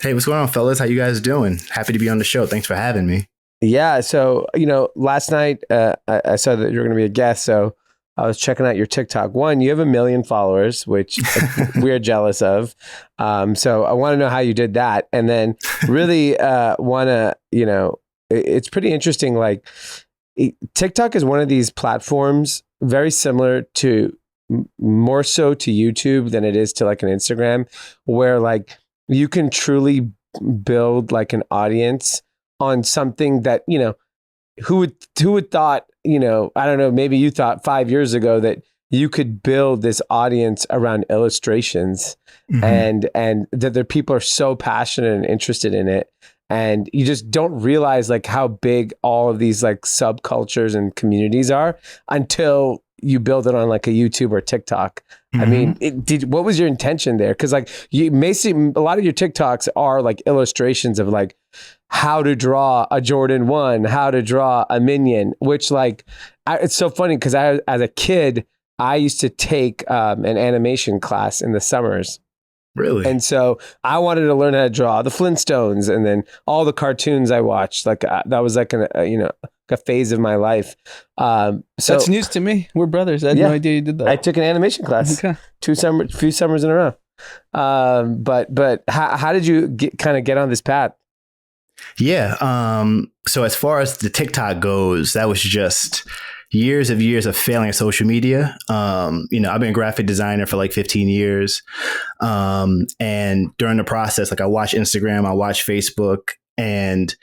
Hey, what's going on, fellas? How you guys doing? Happy to be on the show. Thanks for having me. Yeah. So, last night I saw that you were going to be a guest. So I was checking out your TikTok. One, you have 1 million followers, which we're jealous of. So I want to know how you did that. And then really want to, it's pretty interesting. Like, TikTok is one of these platforms very similar to more so to YouTube than it is to like an Instagram, where like you can truly build like an audience on something that, who would thought, I don't know, maybe you thought 5 years ago that you could build this audience around illustrations, and that the people are so passionate and interested in it. And you just don't realize like how big all of these like subcultures and communities are until you build it on like a YouTube or TikTok. I mean, what was your intention there? Because like you may see a lot of your TikToks are like illustrations of like how to draw a Jordan 1, how to draw a Minion, which like it's so funny because as a kid I used to take an animation class in the summers. Really? And so I wanted to learn how to draw the Flintstones, and then all the cartoons I watched. Like that was like a phase of my life. So that's news to me. We're brothers. I had no idea you did that. I took an animation class, few summers in a row. But how did you get on this path? Yeah. So as far as the TikTok goes, that was just years of failing at social media. I've been a graphic designer for like 15 years. And during the process, like I watch Instagram, I watch Facebook. And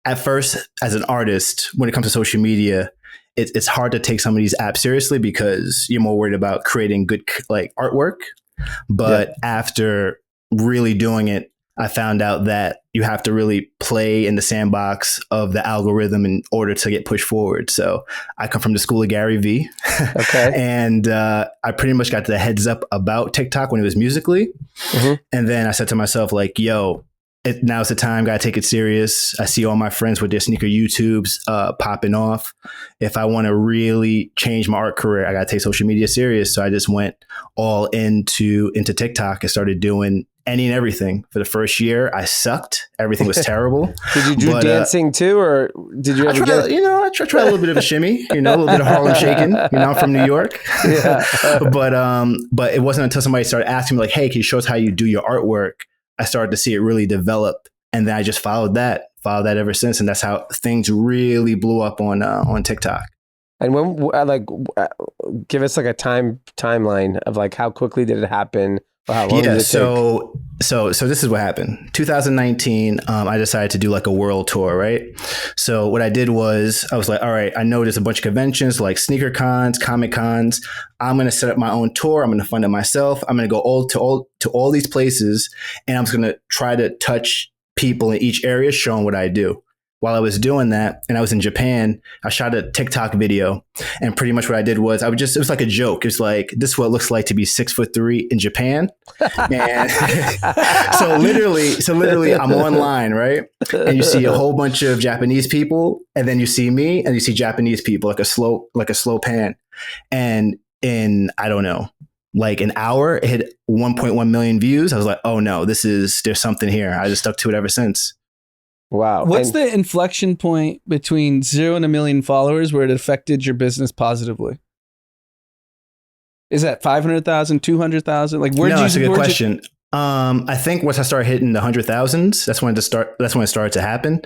at first, as an artist, when it comes to social media, it's hard to take some of these apps seriously because you're more worried about creating good like artwork. But after really doing it, I found out that you have to really play in the sandbox of the algorithm in order to get pushed forward. So I come from the school of Gary Vee. Okay. And I pretty much got the heads up about TikTok when it was Musical.ly. And then I said to myself, like, yo, now's the time. Got to take it serious. I see all my friends with their sneaker YouTubes popping off. If I want to really change my art career, I got to take social media serious. So I just went all into TikTok and started doing any and everything. For the first year, I sucked. Everything was terrible. Did you do dancing too, or did you ever I tried a little bit of a shimmy, a little bit of Harlem shaking. I'm from New York. But it wasn't until somebody started asking me like, hey, can you show us how you do your artwork? I started to see it really develop. And then I just followed that ever since. And that's how things really blew up on TikTok. And when give us like a timeline of like how quickly did it happen? Or how long did it take? So this is what happened. 2019, I decided to do like a world tour, right? So what I did was I was like, all right, I know there's a bunch of conventions like sneaker cons, comic cons. I'm going to set up my own tour. I'm going to fund it myself. I'm going to go to all these places, and I'm just going to try to touch people in each area, showing what I do. while I was doing that, and I was in Japan, I shot a TikTok video, and pretty much what I did was it was like a joke. It's like, this is what it looks like to be 6'3" in Japan. And so literally I'm online, right? And you see a whole bunch of Japanese people, and then you see me, and you see Japanese people, like a slow pan. And in, I don't know, like an hour, it hit 1.1 million views. I was like, oh no, there's something here. I just stuck to it ever since. Wow. What's the inflection point between 0 and 1 million followers where it affected your business positively? Is that 500,000, 200,000? Like, that's a good question. I think once I started hitting the 100,000s, that's when it started to happen.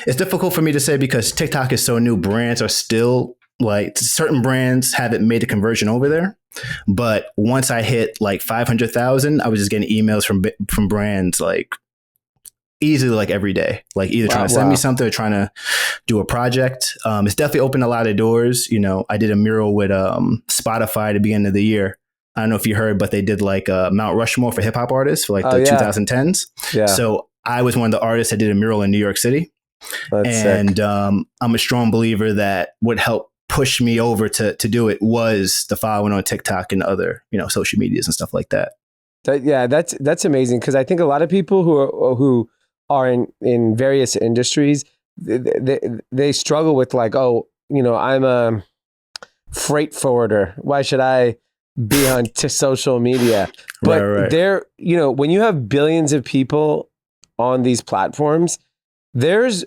It's difficult for me to say because TikTok is so new. Brands are still like, certain brands haven't made the conversion over there. But once I hit like 500,000, I was just getting emails from brands like easily, like every day, like either trying to send me something or trying to do a project. It's definitely opened a lot of doors. You know, I did a mural with Spotify at the beginning of the year. I don't know if you heard, but they did like Mount Rushmore for hip hop artists for like the 2010s. Yeah. So I was one of the artists that did a mural in New York City. That's sick. I'm a strong believer that what helped push me over to do it was the following on TikTok and other, social medias and stuff like that. That's amazing. Cause I think a lot of people who are in various industries, they struggle with like, I'm a freight forwarder. Why should I be on social media? But right. There, when you have billions of people on these platforms, there's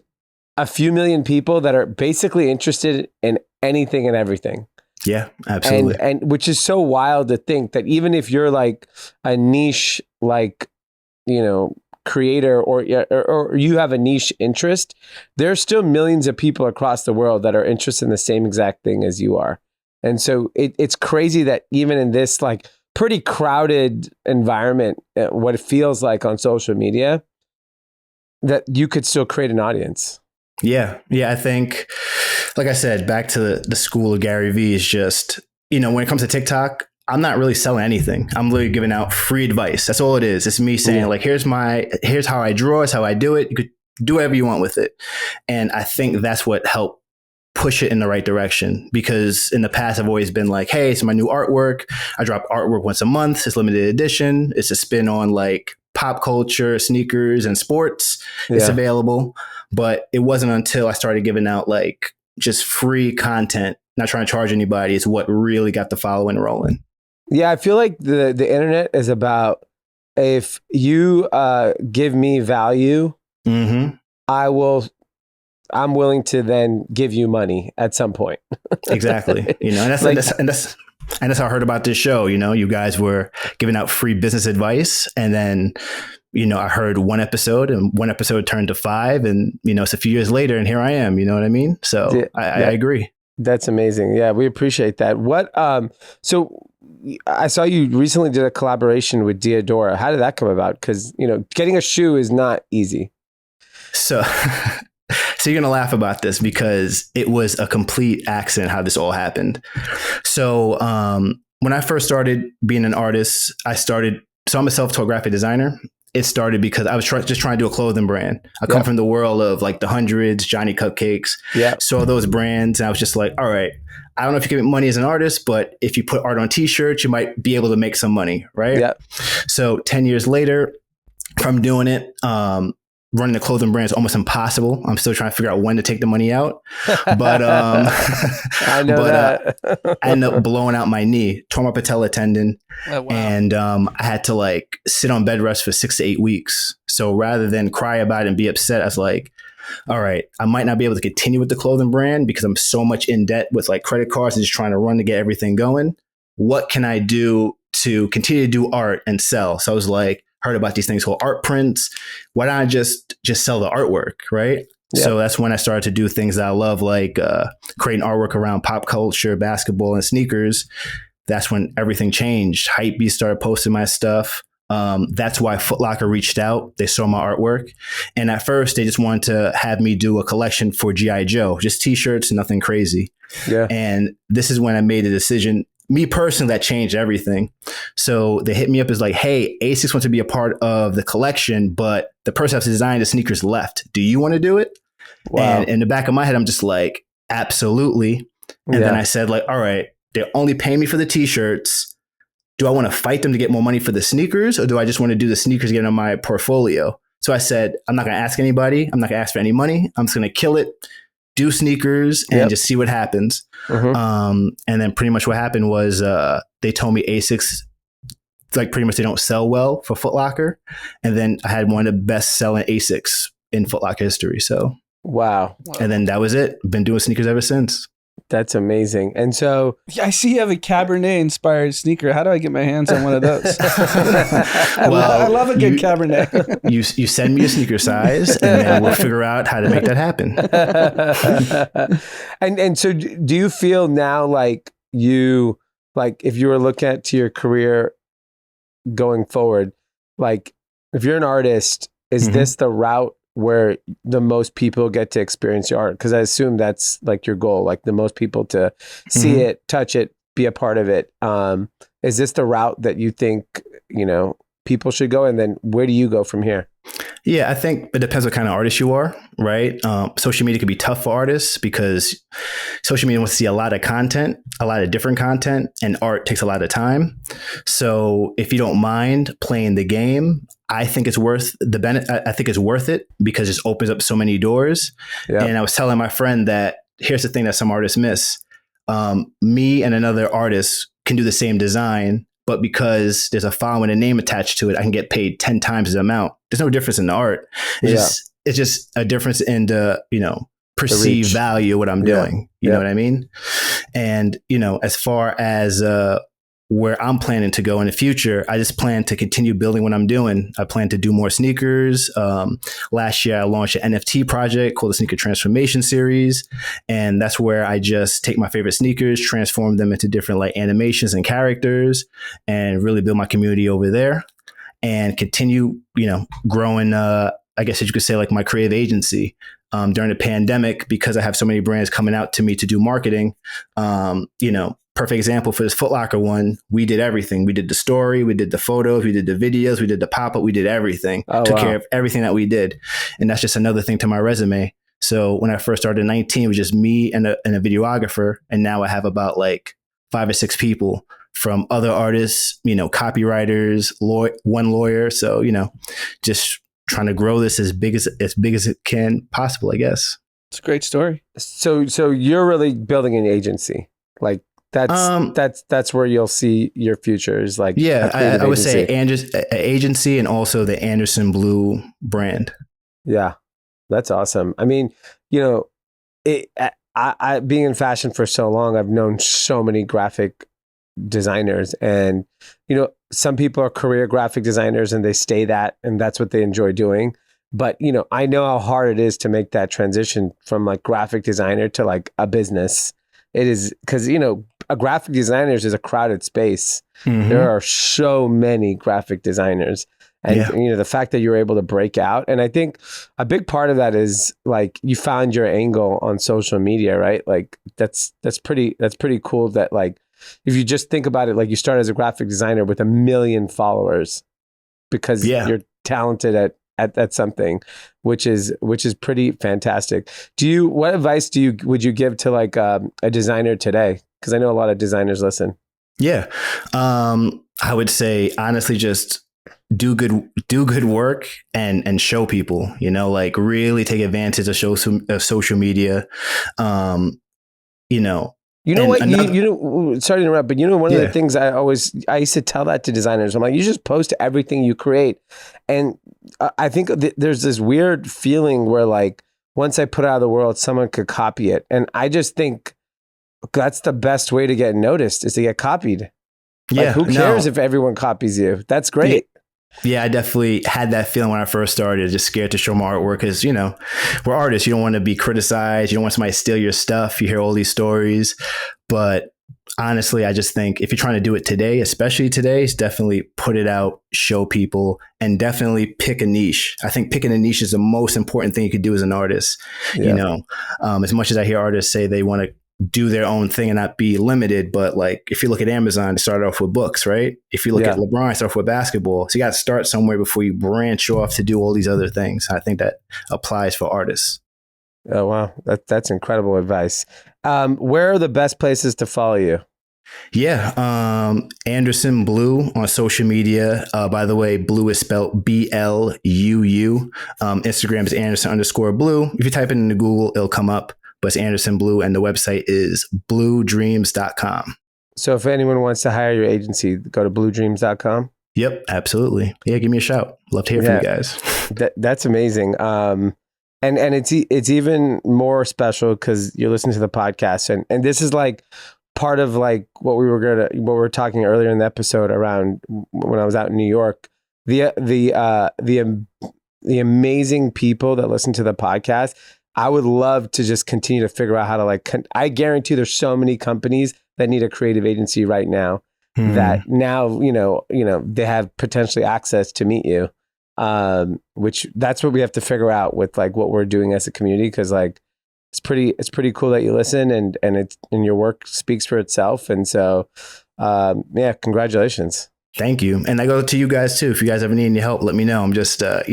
a few million people that are basically interested in anything and everything. Yeah, absolutely. And which is so wild to think that even if you're like a niche, like, creator or you have a niche interest, there's still millions of people across the world that are interested in the same exact thing as you are. And so it's crazy that even in this like pretty crowded environment, what it feels like on social media, that you could still create an audience. Yeah. I think, like I said, back to the school of Gary Vee is just, when it comes to TikTok, I'm not really selling anything. I'm literally giving out free advice. That's all it is. It's me saying like, here's how I draw, it's how I do it. You could do whatever you want with it. And I think that's what helped push it in the right direction, because in the past I've always been like, hey, it's my new artwork. I drop artwork once a month. It's limited edition. It's a spin on like pop culture, sneakers, and sports. It's available. But it wasn't until I started giving out like just free content, not trying to charge anybody, is what really got the following rolling. Yeah, I feel like the internet is about, if you give me value, I'm willing to then give you money at some point. Exactly. And that's how I heard about this show. You guys were giving out free business advice, and then I heard one episode, and one episode turned to 5, and it's a few years later, and here I am. You know what I mean? So I agree. That's amazing. Yeah, we appreciate that. So I saw you recently did a collaboration with Diadora. How did that come about? Because getting a shoe is not easy. So you're going to laugh about this because it was a complete accident how this all happened. So when I first started being an artist, I'm a self-taught graphic designer. It started because I was just trying to do a clothing brand. I come from the world of like the Hundreds, Johnny Cupcakes. Yeah. Saw those brands, and I was just like, all right, I don't know if you can make money as an artist, but if you put art on t-shirts, you might be able to make some money, right? Yeah. So 10 years later from doing it, running the clothing brand is almost impossible. I'm still trying to figure out when to take the money out. But I know that. I ended up blowing out my knee, tore my patella tendon. Oh, wow. And I had to like sit on bed rest for 6 to 8 weeks. So rather than cry about it and be upset, I was like, all right, I might not be able to continue with the clothing brand because I'm so much in debt with like credit cards and just trying to run to get everything going. What can I do to continue to do art and sell? So I was like, heard about these things called art prints. Why don't I just sell the artwork, right? Yeah. So that's when I started to do things that I love, like creating artwork around pop culture, basketball, and sneakers. That's when everything changed. Hypebeast started posting my stuff. That's why Foot Locker reached out. They saw my artwork. And at first, they just wanted to have me do a collection for G.I. Joe, just T-shirts, nothing crazy. Yeah. And this is when I made a decision. Me personally, that changed everything. So they hit me up as like, hey, ASICS wants to be a part of the collection, but the person that's designed the sneakers left. Do you want to do it? Wow. And in the back of my head, I'm just like, absolutely. And then I said like, all right, they only pay me for the t-shirts. Do I want to fight them to get more money for the sneakers, or do I just want to do the sneakers, get on my portfolio? So I said, I'm not going to ask anybody. I'm not going to ask for any money. I'm just going to kill it, do sneakers, and just see what happens. And then pretty much what happened was they told me ASICs, like pretty much they don't sell well for Foot Locker. And then I had one of the best selling ASICs in Foot Locker history. So wow. And then that was it. Been doing sneakers ever since. That's amazing. And so I see you have a Cabernet inspired sneaker. How do I get my hands on one of those? I love a good Cabernet. You send me a sneaker size, and then we'll figure out how to make that happen. And so do you feel now like if you were looking at to your career going forward, like if you're an artist, is this the route where the most people get to experience your art? Because I assume that's like your goal, like the most people to see it, touch it, be a part of it. Is this the route that you think, people should go? And then where do you go from here? Yeah, I think it depends what kind of artist you are, right? Social media can be tough for artists because social media wants to see a lot of content, a lot of different content, and art takes a lot of time. So if you don't mind playing the game, I think it's worth I think it's worth it because it just opens up so many doors. Yeah. And I was telling my friend that here's the thing that some artists miss. Me and another artist can do the same design, but because there's a file and a name attached to it, I can get paid 10 times the amount. There's no difference in the art. It's just a difference in the, perceived value of what I'm doing. You know what I mean? And, as far as where I'm planning to go in the future, I just plan to continue building what I'm doing. I plan to do more sneakers. Last year, I launched an NFT project called the Sneaker Transformation Series. And that's where I just take my favorite sneakers, transform them into different like animations and characters, and really build my community over there and continue, growing, I guess you could say like my creative agency. During the pandemic, because I have so many brands coming out to me to do marketing, perfect example for this Foot Locker one, we did everything. We did the story, we did the photos, we did the videos, we did the pop-up, we did everything. Took care of everything that we did. And that's just another thing to my resume. So when I first started in 2019, it was just me and a videographer. And now I have about like 5 or 6 people from other artists, copywriters, one lawyer. So, just trying to grow this as big as it can possible, I guess. It's a great story. So you're really building an agency. Like that's where you'll see your future is like. Yeah, I would say agency and also the Anderson Bluu brand. Yeah, that's awesome. I mean, I being in fashion for so long, I've known so many graphic designers, and some people are career graphic designers and they stay that, and that's what they enjoy doing. But I know how hard it is to make that transition from like graphic designer to like a business. It is because a graphic designer is a crowded space. There are so many graphic designers, and the fact that you're able to break out, and I think a big part of that is like you found your angle on social media, right? Like that's pretty cool. That like if you just think about it, like you started as a graphic designer with 1 million followers because you're talented at something, which is pretty fantastic. What advice would you give to like a designer today? Because I know a lot of designers listen. Yeah. I would say honestly, just do good work and show people, like really take advantage of social media. Sorry to interrupt, but one of the things I used to tell that to designers, I'm like, you just post everything you create. And I think there's this weird feeling where like, once I put it out of the world, someone could copy it. And I just think that's the best way to get noticed is to get copied. Like, who cares if everyone copies you? That's great. Yeah, I definitely had that feeling when I first started, just scared to show my artwork because, we're artists. You don't want to be criticized. You don't want somebody to steal your stuff. You hear all these stories. But honestly, I just think if you're trying to do it today, especially today, is definitely put it out, show people, and definitely pick a niche. I think picking a niche is the most important thing you could do as an artist. Yeah. As much as I hear artists say they want to do their own thing and not be limited. But like, if you look at Amazon, it started off with books, right? If you look at LeBron, it started off with basketball. So you got to start somewhere before you branch off to do all these other things. I think that applies for artists. Oh wow, that's incredible advice. Where are the best places to follow you? Yeah. Anderson Bluu on social media. By the way, Bluu is spelled BLUU. Instagram is Anderson_Bluu. If you type it into Google, it'll come up, but it's Anderson Bluu, and the website is bluedreams.com. So if anyone wants to hire your agency, go to bluedreams.com. Yep, absolutely. Yeah, give me a shout. Love to hear from you guys. That's amazing. And it's even more special because you're listening to the podcast, and this is like part of like what we were talking earlier in the episode around when I was out in New York. The amazing people that listen to the podcast. I would love to just continue to figure out how to I guarantee there's so many companies that need a creative agency right now that now, they have potentially access to meet you. Which that's what we have to figure out with like what we're doing as a community. Cause like, it's pretty cool that you listen and your work speaks for itself. And so, congratulations. Thank you. And I go to you guys too. If you guys ever need any help, let me know. I'm just, a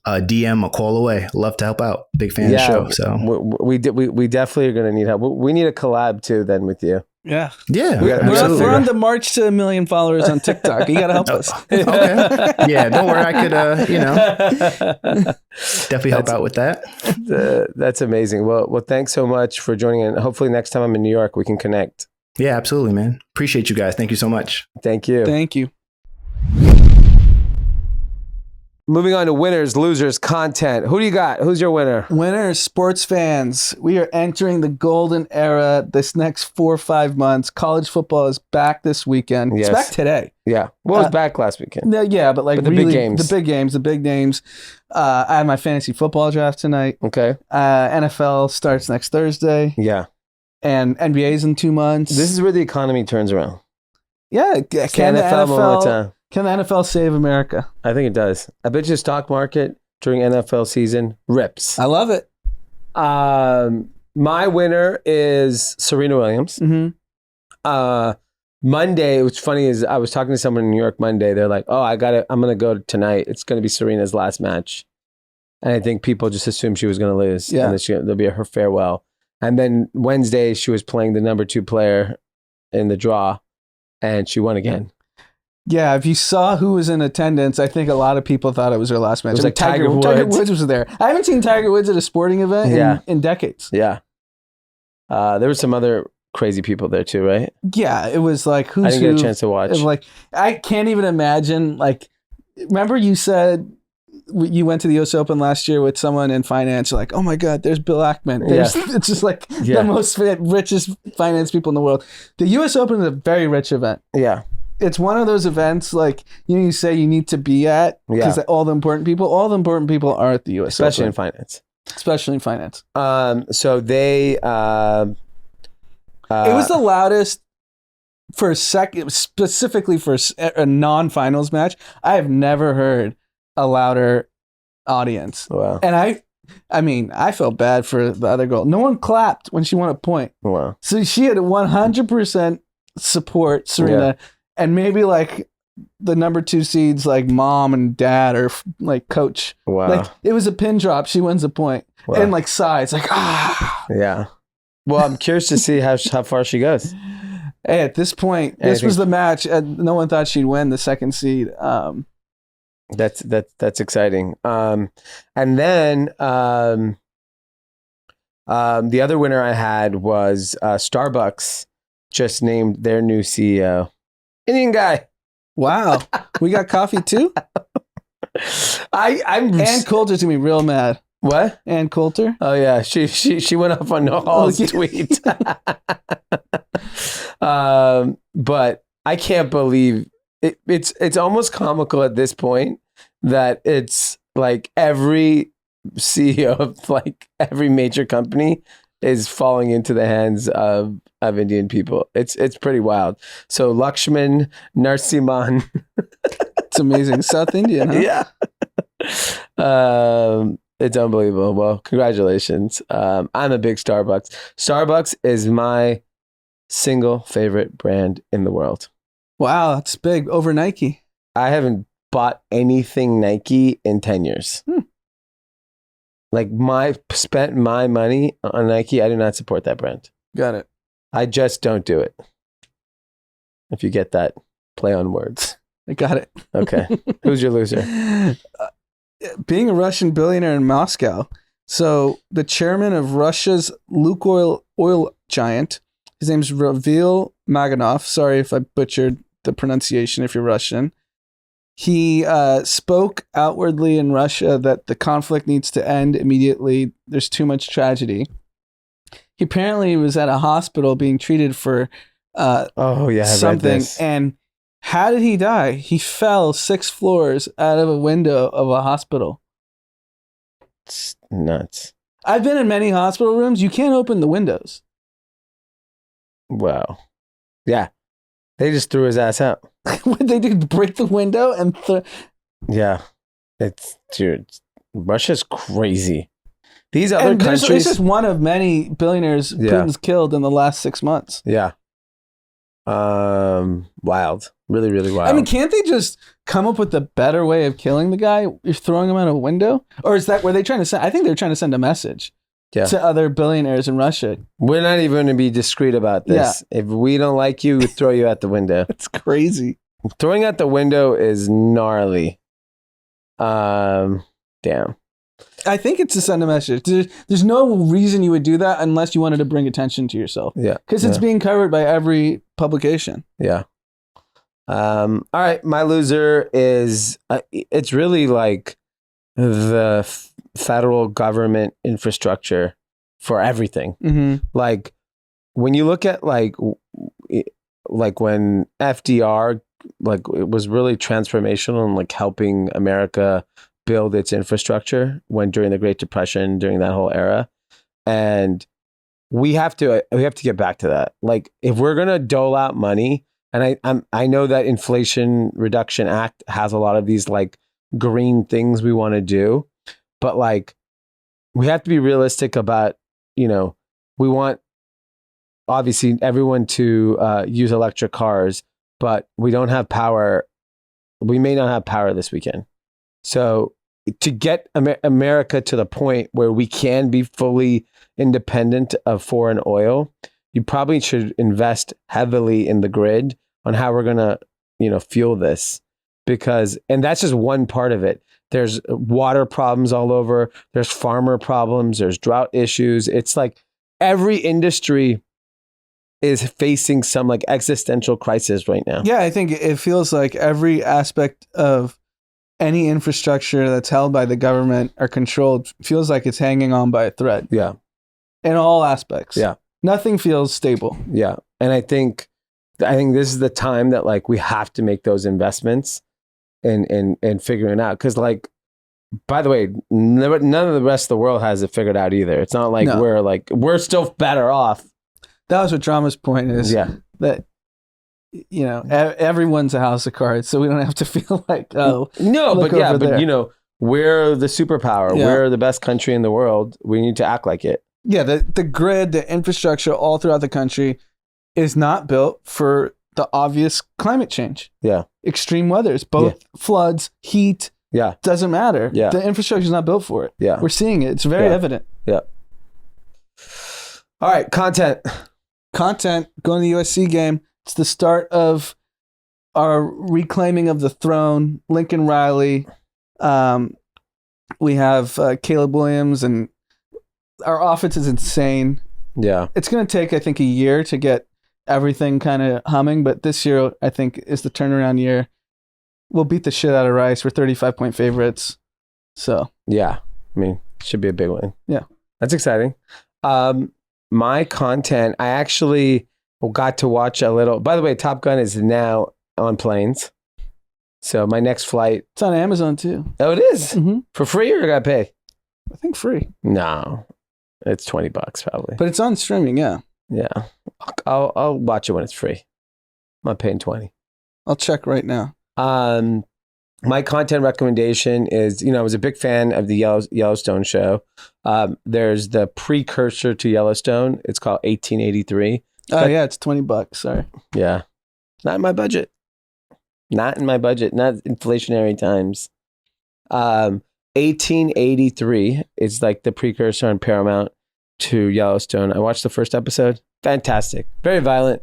DM, a call away. Love to help out. Big fan of the show. So we definitely are going to need help. We need a collab too then with you. Yeah. We're on the march to 1 million followers on TikTok. You got to help us. Okay. Yeah, don't worry. I could, definitely help out with that. That's amazing. Well, thanks so much for joining in. Hopefully next time I'm in New York, we can connect. Yeah, absolutely, man. Appreciate you guys. Thank you so much. Thank you. Thank you. Moving on to winners, losers, content. Who do you got? Who's your winner? Winners, sports fans. We are entering the golden era this next 4 or 5 months. College football is back this weekend. Yes. It's back today. Yeah. Well, it was back last weekend. Yeah, but the big games. The big names. I have my fantasy football draft tonight. Okay. NFL starts next Thursday. Yeah. And NBA's in 2 months. This is where the economy turns around. Yeah. Can the NFL save America? I think it does. I bet you stock market during NFL season rips. I love it. My winner is Serena Williams. Mm-hmm. Monday, what's funny is I was talking to someone in New York Monday. They're like, I'm going to go tonight. It's going to be Serena's last match. And I think people just assumed she was going to lose. Yeah. And there'll be her farewell. And then Wednesday, she was playing the number 2 player in the draw, and she won again. Yeah, if you saw who was in attendance, I think a lot of people thought it was her last match. It was like Tiger Woods. Tiger Woods was there. I haven't seen Tiger Woods at a sporting event in decades. Yeah. There were some other crazy people there too, right? Yeah, it was like who's I didn't get a chance to watch. It was like, I can't even imagine. Like, remember you said you went to the US Open last year with someone in finance. You're like, oh my God, there's Bill Ackman. It's just like the most richest finance people in the world. The US Open is a very rich event. Yeah. It's one of those events like you say you need to be at because all the important people are at the US Especially Open. in finance. Especially in finance. So they... it was the loudest for a second, specifically for a non-finals match. I have never heard a louder audience. Wow. And I felt bad for the other girl. No one clapped when she won a point. Wow. So she had 100% support Serena, and maybe like the number 2 seeds, like mom and dad or like coach. Wow. Like it was a pin drop. She wins a point. Wow. And like sighs, like Yeah. Well, I'm curious to see how far she goes. Hey, at this point, this was the match. No one thought she'd win the second seed. That's exciting. And then the other winner I had was Starbucks just named their new CEO. Indian guy. Wow. We got coffee too? Ann Coulter's gonna be real mad. What? Ann Coulter? Oh yeah, she went up on Hall's tweet. But I can't believe it's almost comical at this point that it's like every CEO of like every major company is falling into the hands of Indian people. It's pretty wild. So Laxman Narasimhan. It's amazing. South Indian, huh? Yeah. It's unbelievable. Well, congratulations. I'm a big Starbucks. Starbucks is my single favorite brand in the world. Wow, that's big. Over Nike. I haven't bought anything Nike in 10 years. Like spent my money on Nike. I do not support that brand. Got it. I just don't do it. If you get that play on words. I got it. Okay. Who's your loser? Being a Russian billionaire in Moscow. So the chairman of Russia's Lukoil oil giant, his name's Ravil Maganov. Sorry if I butchered the pronunciation if you're Russian. He spoke outwardly in Russia that the conflict needs to end immediately. There's too much tragedy. He apparently was at a hospital being treated for something. And how did he die? He fell 6 floors out of a window of a hospital. It's nuts. I've been in many hospital rooms. You can't open the windows. Wow. Yeah. They just threw his ass out. What they do? Break the window and yeah. Dude, Russia's crazy. These other countries. This is one of many billionaires Putin's killed in the last 6 months. Yeah. Wild. Really, really wild. I mean, can't they just come up with a better way of killing the guy? You're throwing him out a window? Or is that where they trying to send? I think they're trying to send a message to other billionaires in Russia. We're not even going to be discreet about this. Yeah. If we don't like you, we throw you out the window. It's crazy. Throwing out the window is gnarly. Damn. I think it's to send a message. There's no reason you would do that unless you wanted to bring attention to yourself. Yeah. Because it's being covered by every publication. Yeah. All right. My loser is, it's really like the federal government infrastructure for everything. Mm-hmm. Like when you look at like when FDR, like it was really transformational and like helping America build its infrastructure during the Great Depression, during that whole era. And we have to get back to that. Like if we're going to dole out money, and I know that Inflation Reduction Act has a lot of these like green things we want to do, but like we have to be realistic about, we want obviously everyone to use electric cars, but we don't have power. We may not have power this weekend. So to get America to the point where we can be fully independent of foreign oil, you probably should invest heavily in the grid on how we're going to, fuel this, and that's just one part of it. There's water problems all over. There's farmer problems. There's drought issues. It's like every industry is facing some like existential crisis right now. Yeah, I think it feels like every aspect of any infrastructure that's held by the government or controlled feels like it's hanging on by a thread. Yeah. In all aspects. Yeah. Nothing feels stable. Yeah. And I think this is the time that like we have to make those investments and figuring it out. Cause like, by the way, none of the rest of the world has it figured out either. It's not like we're still better off. That was what Drama's point is. Yeah. That, everyone's a house of cards, so we don't have to feel like, we're the superpower. Yeah. We're the best country in the world. We need to act like it. Yeah, the grid, the infrastructure all throughout the country is not built for the obvious climate change. Yeah. Extreme weathers, both floods, heat. Yeah. Doesn't matter. Yeah. The infrastructure is not built for it. Yeah. We're seeing it. It's very evident. Yeah. All right. Content. Going to the USC game. It's the start of our reclaiming of the throne. Lincoln Riley. We have Caleb Williams, and our offense is insane. Yeah. It's going to take, I think, a year to get everything kind of humming, but this year, I think, is the turnaround year. We'll beat the shit out of Rice. We're 35-point favorites. So. Yeah. I mean, should be a big win. Yeah. That's exciting. My content, I actually got to watch a little. By the way, Top Gun is now on planes. So my next flight. It's on Amazon too. Oh, it is? Mm-hmm. For free or I got to pay? I think free. No. It's $20 probably. But it's on streaming, yeah. Yeah. I'll watch it when it's free. I'm not paying $20. I'll check right now. My content recommendation is, I was a big fan of the Yellowstone show. There's the precursor to Yellowstone. It's called 1883. Oh, yeah, it's $20. Sorry. Yeah. Not in my budget. Not inflationary times. 1883 is like the precursor on Paramount to Yellowstone. I watched the first episode. Fantastic. Very violent.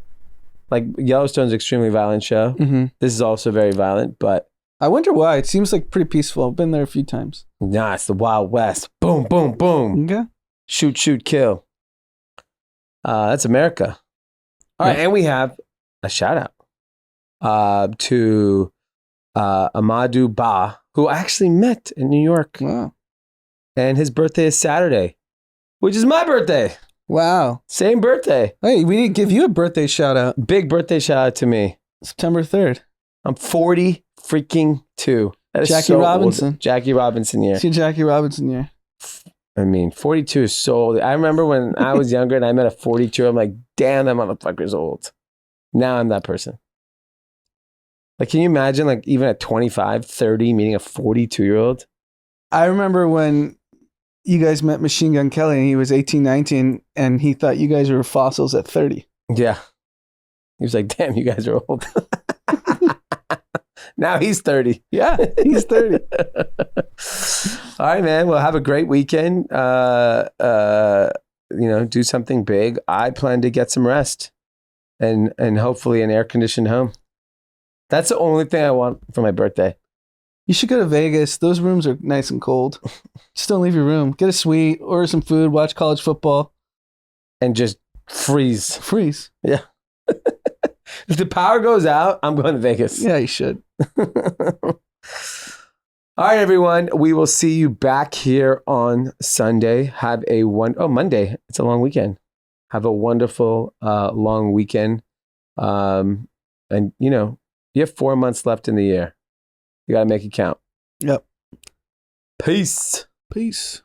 Like Yellowstone's extremely violent show. Mm-hmm. This is also very violent, but I wonder why. It seems like pretty peaceful. I've been there a few times. nah, it's the Wild West. Boom, boom, boom. Okay. Shoot, shoot, kill. That's America. All right, and we have a shout out to Amadou Ba, who I actually met in New York. Wow. And his birthday is Saturday, which is my birthday. Wow. Same birthday. Hey, we need to give you a birthday shout out. Big birthday shout out to me. September 3rd. I'm 40 freaking 2. That is Jackie so Robinson. Old. Jackie Robinson year. It's your Jackie Robinson year. I mean, 42 is so old. I remember when I was younger and I met a 42, I'm like, damn, that motherfucker's old. Now I'm that person. Like, can you imagine, like, even at 25, 30, meeting a 42-year-old? I remember when you guys met Machine Gun Kelly and he was 18, 19, and he thought you guys were fossils at 30. Yeah. He was like, damn, you guys are old. Now he's 30. Yeah, he's 30. All right, man. Well, have a great weekend. Do something big. I plan to get some rest and hopefully an air-conditioned home. That's the only thing I want for my birthday. You should go to Vegas. Those rooms are nice and cold. Just don't leave your room. Get a suite, order some food, watch college football. And just freeze. Freeze. Yeah. If the power goes out, I'm going to Vegas. Yeah, you should. All right, everyone. We will see you back here on Sunday. Have a Monday. It's a long weekend. Have a wonderful long weekend. And you have 4 months left in the year. You got to make it count. Yep. Peace. Peace.